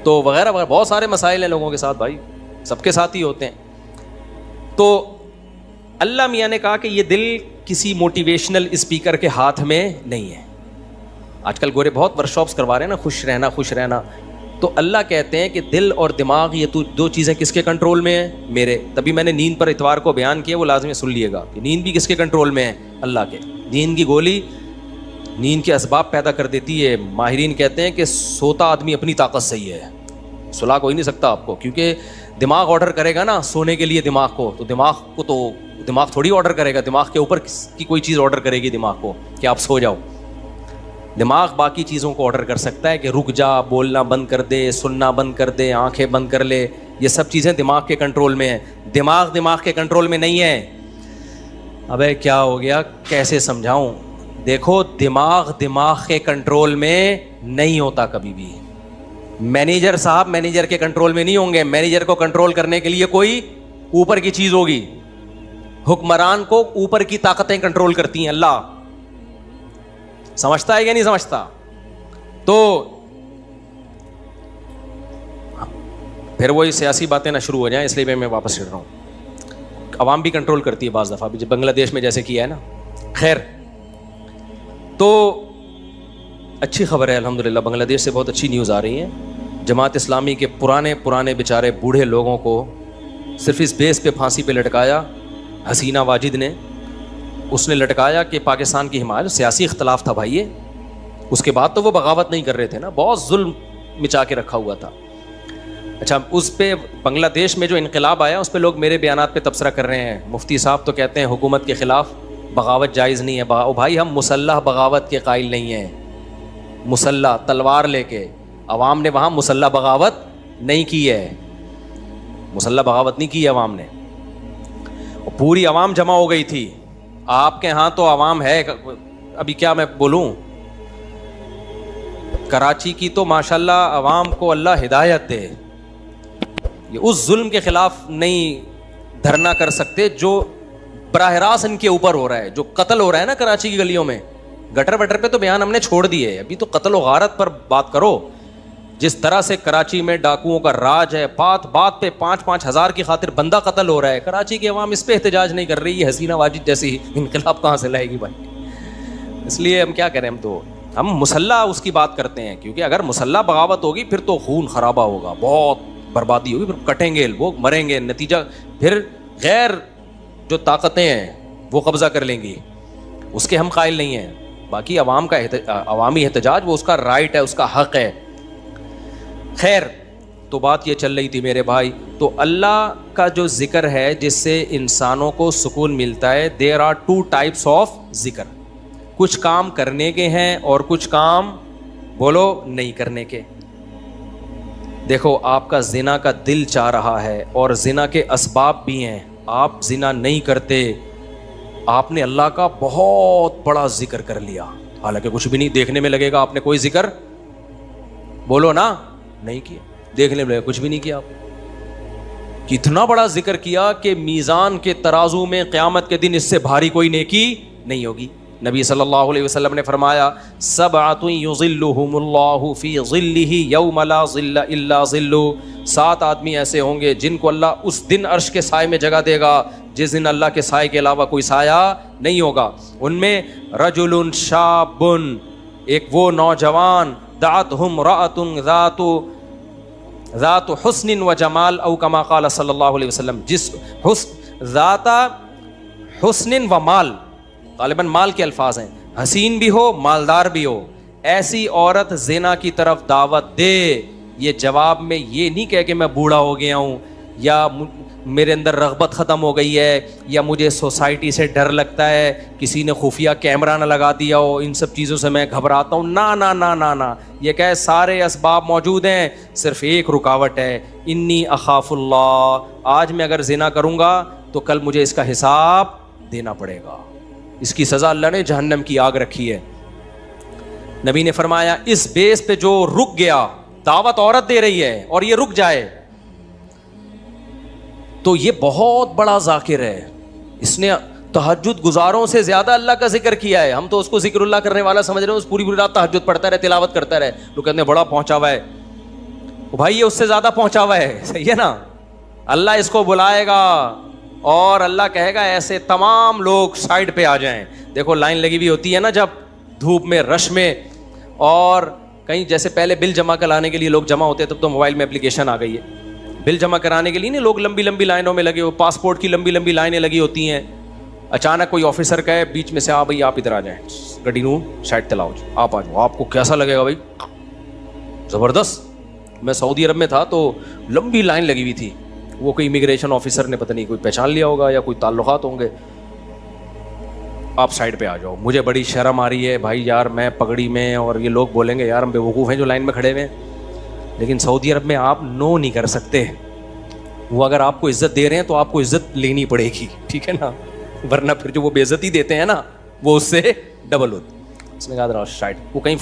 تو وغیرہ وغیرہ بہت سارے مسائل ہیں لوگوں کے ساتھ بھائی, سب کے ساتھ ہی ہوتے ہیں. تو اللہ میاں نے کہا کہ یہ دل کسی موٹیویشنل اسپیکر کے ہاتھ میں نہیں ہے. آج کل گورے بہت ورکشاپس کروا رہے ہیں نا, خوش رہنا خوش رہنا. تو اللہ کہتے ہیں کہ دل اور دماغ یہ تو دو چیزیں کس کے کنٹرول میں ہیں؟ میرے. تبھی میں نے نیند پر اتوار کو بیان کیا, وہ لازمی سن لیے گا کہ نیند بھی کس کے کنٹرول میں ہے؟ اللہ کے. نیند کی گولی نیند کے اسباب پیدا کر دیتی ہے. ماہرین کہتے ہیں کہ سوتا آدمی اپنی طاقت سے ہی ہے, سلا کوئی نہیں سکتا آپ کو, کیونکہ دماغ آرڈر کرے گا نا سونے کے لیے دماغ کو, تو دماغ تھوڑی آرڈر کرے گا, دماغ کے اوپر کی کوئی چیز آرڈر کرے گی دماغ کو کہ آپ سو جاؤ. دماغ باقی چیزوں کو آرڈر کر سکتا ہے کہ رک جا, بولنا بند کر دے, سننا بند کر دے, آنکھیں بند کر لے. یہ سب چیزیں دماغ کے کنٹرول میں ہیں. دماغ کے کنٹرول میں نہیں ہے. ابے کیا ہو گیا, کیسے سمجھاؤں؟ دیکھو دماغ کے کنٹرول میں نہیں ہوتا کبھی بھی. مینیجر صاحب مینیجر کے کنٹرول میں نہیں ہوں گے. مینیجر کو کنٹرول کرنے کے لیے کوئی اوپر کی چیز ہوگی. حکمران کو اوپر کی طاقتیں کنٹرول کرتی ہیں. اللہ سمجھتا ہے یا نہیں سمجھتا؟ تو پھر وہی سیاسی باتیں نہ شروع ہو جائیں, اس لیے میں واپس چڑھ رہا ہوں. عوام بھی کنٹرول کرتی ہے بعض دفعہ بھی, جب بنگلہ دیش میں جیسے کیا ہے نا. خیر, تو اچھی خبر ہے الحمدللہ, بنگلہ دیش سے بہت اچھی نیوز آ رہی ہیں. جماعت اسلامی کے پرانے بیچارے بوڑھے لوگوں کو صرف اس بیس پہ پھانسی پہ لٹکایا حسینہ واجد نے. اس نے لٹکایا کہ پاکستان کی حمایت, سیاسی اختلاف تھا بھائی. اس کے بعد تو وہ بغاوت نہیں کر رہے تھے نا, بہت ظلم مچا کے رکھا ہوا تھا. اچھا, اس پہ بنگلہ دیش میں جو انقلاب آیا اس پہ لوگ میرے بیانات پہ تبصرہ کر رہے ہیں. مفتی صاحب تو کہتے ہیں حکومت کے خلاف بغاوت جائز نہیں ہے. بھائی ہم مسلح بغاوت کے قائل نہیں ہیں. مسلح تلوار لے کے, عوام نے وہاں مسلح بغاوت نہیں کی ہے. مسلح بغاوت نہیں کی ہے عوام نے. پوری عوام جمع ہو گئی تھی. آپ کے ہاں تو عوام ہے, ابھی کیا میں بولوں, کراچی کی تو ماشاءاللہ عوام کو اللہ ہدایت دے. یہ اس ظلم کے خلاف نہیں دھرنا کر سکتے جو براہ راست ان کے اوپر ہو رہا ہے, جو قتل ہو رہا ہے نا کراچی کی گلیوں میں. گٹر وٹر پہ تو بیان ہم نے چھوڑ دیے, ابھی تو قتل و غارت پر بات کرو. جس طرح سے کراچی میں ڈاکوؤں کا راج ہے, بات پہ 5-5 ہزار کی خاطر بندہ قتل ہو رہا ہے. کراچی کی عوام اس پہ احتجاج نہیں کر رہی ہے. حسینہ واجد جیسی انقلاب کہاں سے لائے گی بھائی؟ اس لیے ہم کیا کریں, ہم مسلح اس کی بات کرتے ہیں, کیونکہ اگر مسلح بغاوت ہوگی پھر تو خون خرابہ ہوگا, بہت بربادی ہوگی, پھر کٹیں گے لوگ, مریں گے, نتیجہ پھر غیر جو طاقتیں ہیں وہ قبضہ کر لیں گی. اس کے ہم قائل نہیں ہیں. باقی عوام کا عوامی احتجاج وہ اس کا رائٹ ہے, اس کا حق ہے. خیر, تو بات یہ چل رہی تھی میرے بھائی, تو اللہ کا جو ذکر ہے جس سے انسانوں کو سکون ملتا ہے, دیر آر 2 types آف ذکر. کچھ کام کرنے کے ہیں اور کچھ کام بولو نہیں کرنے کے. دیکھو آپ کا زنا کا دل چاہ رہا ہے اور زنا کے اسباب بھی ہیں, آپ زنا نہیں کرتے, آپ نے اللہ کا بہت بڑا ذکر کر لیا, حالانکہ کچھ بھی نہیں. دیکھنے میں لگے گا آپ نے کوئی ذکر بولو نا نہیں کیا, دیکھنے میں لگے کچھ بھی نہیں کیا. آپ کتنا بڑا ذکر کیا کہ میزان کے ترازو میں قیامت کے دن اس سے بھاری کوئی نیکی نہیں ہوگی. نبی صلی اللہ علیہ وسلم نے فرمایا, سبعۃ یظلھم اللہ فی ظلہ یوم لا ظل الا ظلہ. 7 آدمی ایسے ہوں گے جن کو اللہ اس دن عرش کے سائے میں جگہ دے گا جس دن اللہ کے سائے کے علاوہ کوئی سایہ نہیں ہوگا. ان میں رجل شاب, ایک وہ نوجوان, دعتہ امرأۃ ذات حسن و جمال, او کما قال صلی اللہ علیہ وسلم, جس ذات حسن و مال, غالباً مال کے الفاظ ہیں, حسین بھی ہو مالدار بھی ہو, ایسی عورت زنا کی طرف دعوت دے. یہ جواب میں یہ نہیں کہہ کہ میں بوڑھا ہو گیا ہوں, یا میرے اندر رغبت ختم ہو گئی ہے, یا مجھے سوسائٹی سے ڈر لگتا ہے, کسی نے خفیہ کیمرہ نہ لگا دیا ہو, ان سب چیزوں سے میں گھبراتا ہوں. نا نا نا نا نا, یہ کہ سارے اسباب موجود ہیں, صرف ایک رکاوٹ ہے, انی اخاف اللہ. آج میں اگر زنا کروں گا تو کل مجھے اس کا حساب دینا پڑے گا. اس کی سزا اللہ نے جہنم کی آگ رکھی ہے. نبی نے فرمایا اس بیس پہ جو رک گیا, دعوت عورت دے رہی ہے اور یہ رک جائے, تو یہ بہت بڑا ذاکر ہے. اس نے تہجد گزاروں سے زیادہ اللہ کا ذکر کیا ہے. ہم تو اس کو ذکر اللہ کرنے والا سمجھ رہے ہیں, اس پوری رات تہجد پڑھتا رہے, تلاوت کرتا رہے. لوگ کہتے ہیں بڑا پہنچا ہوا ہے. بھائی یہ اس سے زیادہ پہنچا ہوا ہے, صحیح ہے نا. اللہ اس کو بلائے گا اور اللہ کہے گا ایسے تمام لوگ سائڈ پہ آ جائیں. دیکھو لائن لگی ہوئی ہوتی ہے نا جب دھوپ میں, رش میں, اور کہیں جیسے پہلے بل جمع کرانے کے لیے لوگ جمع ہوتے, تب تو موبائل میں اپلیکیشن آ گئی ہے. بل جمع کرانے کے لیے نہیں لوگ لمبی لمبی لائنوں میں لگے ہو, پاسپورٹ کی لمبی لمبی لائنیں لگی ہوتی ہیں. اچانک کوئی آفیسر کہے بیچ میں سے, ہاں بھائی آپ ادھر آ جائیں, گڈی نو سائڈ تلاؤ, آپ آ جاؤ. آپ کو کیسا لگے گا بھائی؟ زبردست. میں سعودی عرب میں تھا تو لمبی لائن لگی ہوئی تھی, وہ کوئی امیگریشن آفیسر نے پتہ نہیں کوئی پہچان لیا ہوگا یا کوئی تعلقات ہوں گے, آپ سائڈ پہ آ جاؤ. مجھے بڑی شرم آ رہی ہے بھائی یار, میں پگڑی میں, اور یہ لوگ بولیں گے یار ہم بیوقوف ہیں جو لائن میں کھڑے ہوئے ہیں. لیکن سعودی عرب میں آپ نو نہیں کر سکتے. وہ اگر آپ کو عزت دے رہے ہیں تو آپ کو عزت لینی پڑے گی, ٹھیک ہے نا, ورنہ پھر جو وہ بے عزتی دیتے ہیں نا وہ اس سے ڈبل ہوتی. اس نے کہا سائڈ. وہ کہیں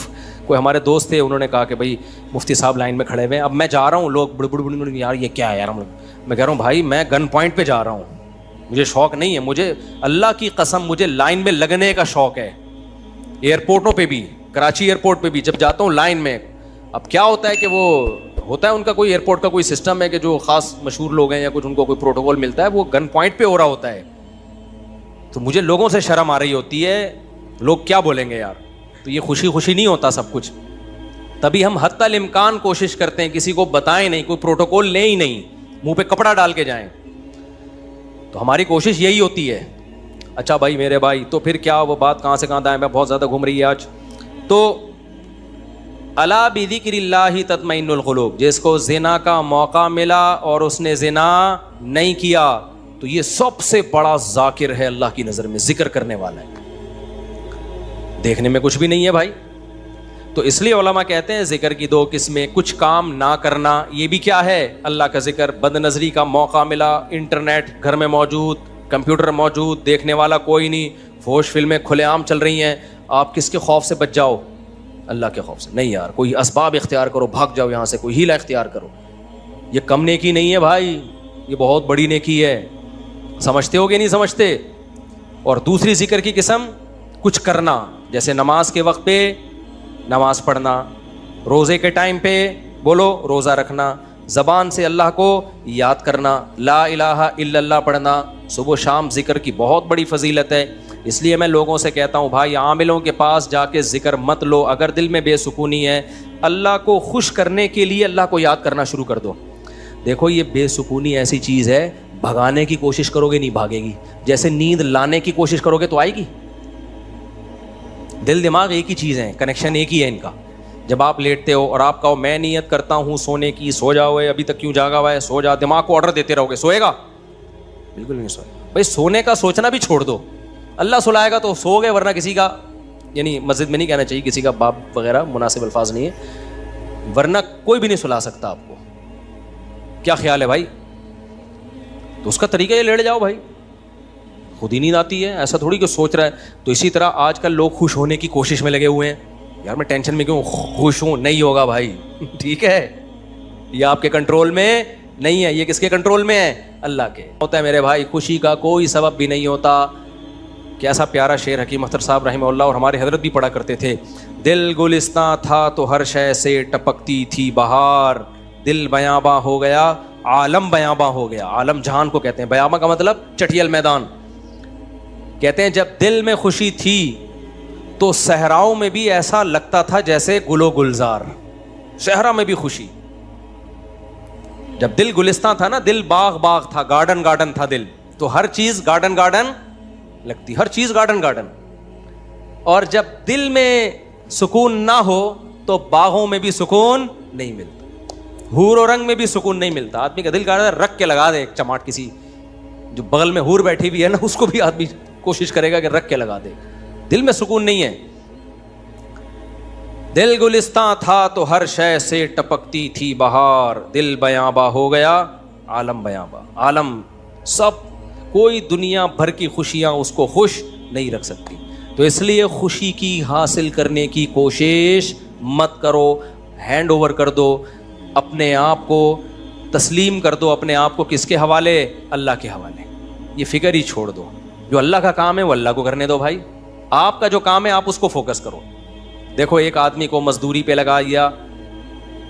کوئی ہمارے دوست تھے, انہوں نے کہا کہ بھائی مفتی صاحب لائن میں کھڑے ہوئے ہیں, اب میں جا رہا ہوں, لوگ بڑ بڑ یار یہ کیا ہے یار, میں کہہ رہا ہوں بھائی میں گن پوائنٹ پہ جا رہا ہوں, مجھے شوق نہیں ہے, مجھے اللہ کی قسم مجھے لائن میں لگنے کا شوق ہے. ایئرپورٹوں پہ بھی, کراچی ایئرپورٹ پہ بھی جب جاتا ہوں لائن میں, اب کیا ہوتا ہے کہ وہ ہوتا ہے ان کا کوئی ایئرپورٹ کا کوئی سسٹم ہے کہ جو خاص مشہور لوگ ہیں یا کچھ ان کو کوئی پروٹوکول ملتا ہے, وہ گن پوائنٹ پہ ہو رہا ہوتا ہے. تو مجھے لوگوں سے شرم آ رہی ہوتی ہے, لوگ کیا بولیں گے یار. تو یہ خوشی خوشی نہیں ہوتا سب کچھ. تبھی ہم حتی الامکان کوشش کرتے ہیں کسی کو بتائیں نہیں, کوئی پروٹوکول لیں ہی نہیں, منہ پہ کپڑا ڈال کے جائیں. تو ہماری کوشش یہی ہوتی ہے. اچھا بھائی میرے بھائی, تو پھر کیا وہ بات کہاں سے کہاں دائیں میں بہت زیادہ گھوم رہی ہے آج. تو الا بذکر اللہ تطمئن القلوب, جس کو زنا کا موقع ملا اور اس نے زنا نہیں کیا تو یہ سب سے بڑا ذاکر ہے اللہ کی نظر میں, ذکر کرنے والا ہے. دیکھنے میں کچھ بھی نہیں ہے بھائی. تو اس لیے علماء کہتے ہیں ذکر کی دو قسمیں, کچھ کام نہ کرنا, یہ بھی کیا ہے اللہ کا ذکر. بد نظری کا موقع ملا, انٹرنیٹ گھر میں موجود, کمپیوٹر موجود, دیکھنے والا کوئی نہیں, فحش فلمیں کھلے عام چل رہی ہیں, آپ کس کے خوف سے بچ جاؤ؟ اللہ کے خوف سے. نہیں یار, کوئی اسباب اختیار کرو, بھاگ جاؤ یہاں سے, کوئی ہیلہ اختیار کرو. یہ کم نیکی نہیں ہے بھائی, یہ بہت بڑی نیکی ہے. سمجھتے ہو کہ نہیں سمجھتے؟ اور دوسری ذکر کی قسم کچھ کرنا, جیسے نماز کے وقت پہ نماز پڑھنا, روزے کے ٹائم پہ بولو روزہ رکھنا, زبان سے اللہ کو یاد کرنا, لا الہ الا اللہ پڑھنا, صبح شام ذکر کی بہت بڑی فضیلت ہے. اس لیے میں لوگوں سے کہتا ہوں بھائی عاملوں کے پاس جا کے ذکر مت لو. اگر دل میں بے سکونی ہے, اللہ کو خوش کرنے کے لیے اللہ کو یاد کرنا شروع کر دو. دیکھو یہ بے سکونی ایسی چیز ہے, بھگانے کی کوشش کرو گے نہیں بھاگے گی, جیسے نیند لانے کی کوشش کرو گے تو آئے گی. دل دماغ ایک ہی چیز ہے, کنیکشن ایک ہی ہے ان کا. جب آپ لیٹتے ہو اور آپ کہو میں نیت کرتا ہوں سونے کی, سو جاؤ, ابھی تک کیوں جاگا ہوا ہے, سو جا, دماغ کو آرڈر دیتے رہو گے, سوئے گا؟ بالکل نہیں سوئے. بھائی سونے کا سوچنا بھی چھوڑ دو, اللہ سلائے گا تو سو گئے, ورنہ کسی کا, یعنی مسجد میں نہیں کہنا چاہیے, کسی کا باپ وغیرہ مناسب الفاظ نہیں ہے, ورنہ کوئی بھی نہیں سلا سکتا آپ کو. کیا خیال ہے بھائی؟ تو اس کا طریقہ یہ لیٹ جاؤ بھائی, خود ہی نیند آتی ہے, ایسا تھوڑی کہ سوچ رہا ہے. تو اسی طرح آج کل لوگ خوش ہونے کی کوشش میں لگے ہوئے ہیں, یار میں ٹینشن میں کیوں خوش ہوں, نہیں ہوگا بھائی. ٹھیک ہے, یہ آپ کے کنٹرول میں نہیں ہے, یہ کس کے کنٹرول میں ہے؟ اللہ کے. ہوتا ہے میرے بھائی, خوشی کا کوئی سبب بھی نہیں ہوتا. کیسا پیارا شعر حکیم اختر صاحب رحمہ اللہ اور ہمارے حضرت بھی پڑھا کرتے تھے. دل گلستاں تھا تو ہر شے سے ٹپکتی تھی بہار, دل بیاباں ہو گیا عالم بیاباں ہو گیا. عالم جہان کو کہتے ہیں, بیاباں کا مطلب چٹیل میدان. کہتے ہیں جب دل میں خوشی تھی تو صحراؤں میں بھی ایسا لگتا تھا جیسے گل و گلزار. صحرا میں بھی خوشی, جب دل گلستان تھا نا, دل باغ باغ تھا, گارڈن گارڈن تھا دل, تو ہر چیز گارڈن گارڈن لگتی, ہر چیز گارڈن گارڈن. اور جب دل میں سکون نہ ہو تو باغوں میں بھی سکون نہیں ملتا, حور و رنگ میں بھی سکون نہیں ملتا. آدمی کا دل کہہ رہا ہے رکھ کے لگا دے ایک چماٹ, کسی جو بغل میں حور بیٹھی ہوئی ہے نا اس کو بھی آدمی کوشش کرے گا کہ رکھ کے لگا دے, دل میں سکون نہیں ہے. دل گلستاں تھا تو ہر شے سے ٹپکتی تھی بہار, دل بیاباں ہو گیا عالم بیاباں. عالم سب, کوئی دنیا بھر کی خوشیاں اس کو خوش نہیں رکھ سکتی. تو اس لیے خوشی کی حاصل کرنے کی کوشش مت کرو, ہینڈ اوور کر دو, اپنے آپ کو تسلیم کر دو. اپنے آپ کو کس کے حوالے؟ اللہ کے حوالے. یہ فکر ہی چھوڑ دو, جو اللہ کا کام ہے وہ اللہ کو کرنے دو بھائی. آپ کا جو کام ہے آپ اس کو فوکس کرو. دیکھو ایک آدمی کو مزدوری پہ لگا دیا,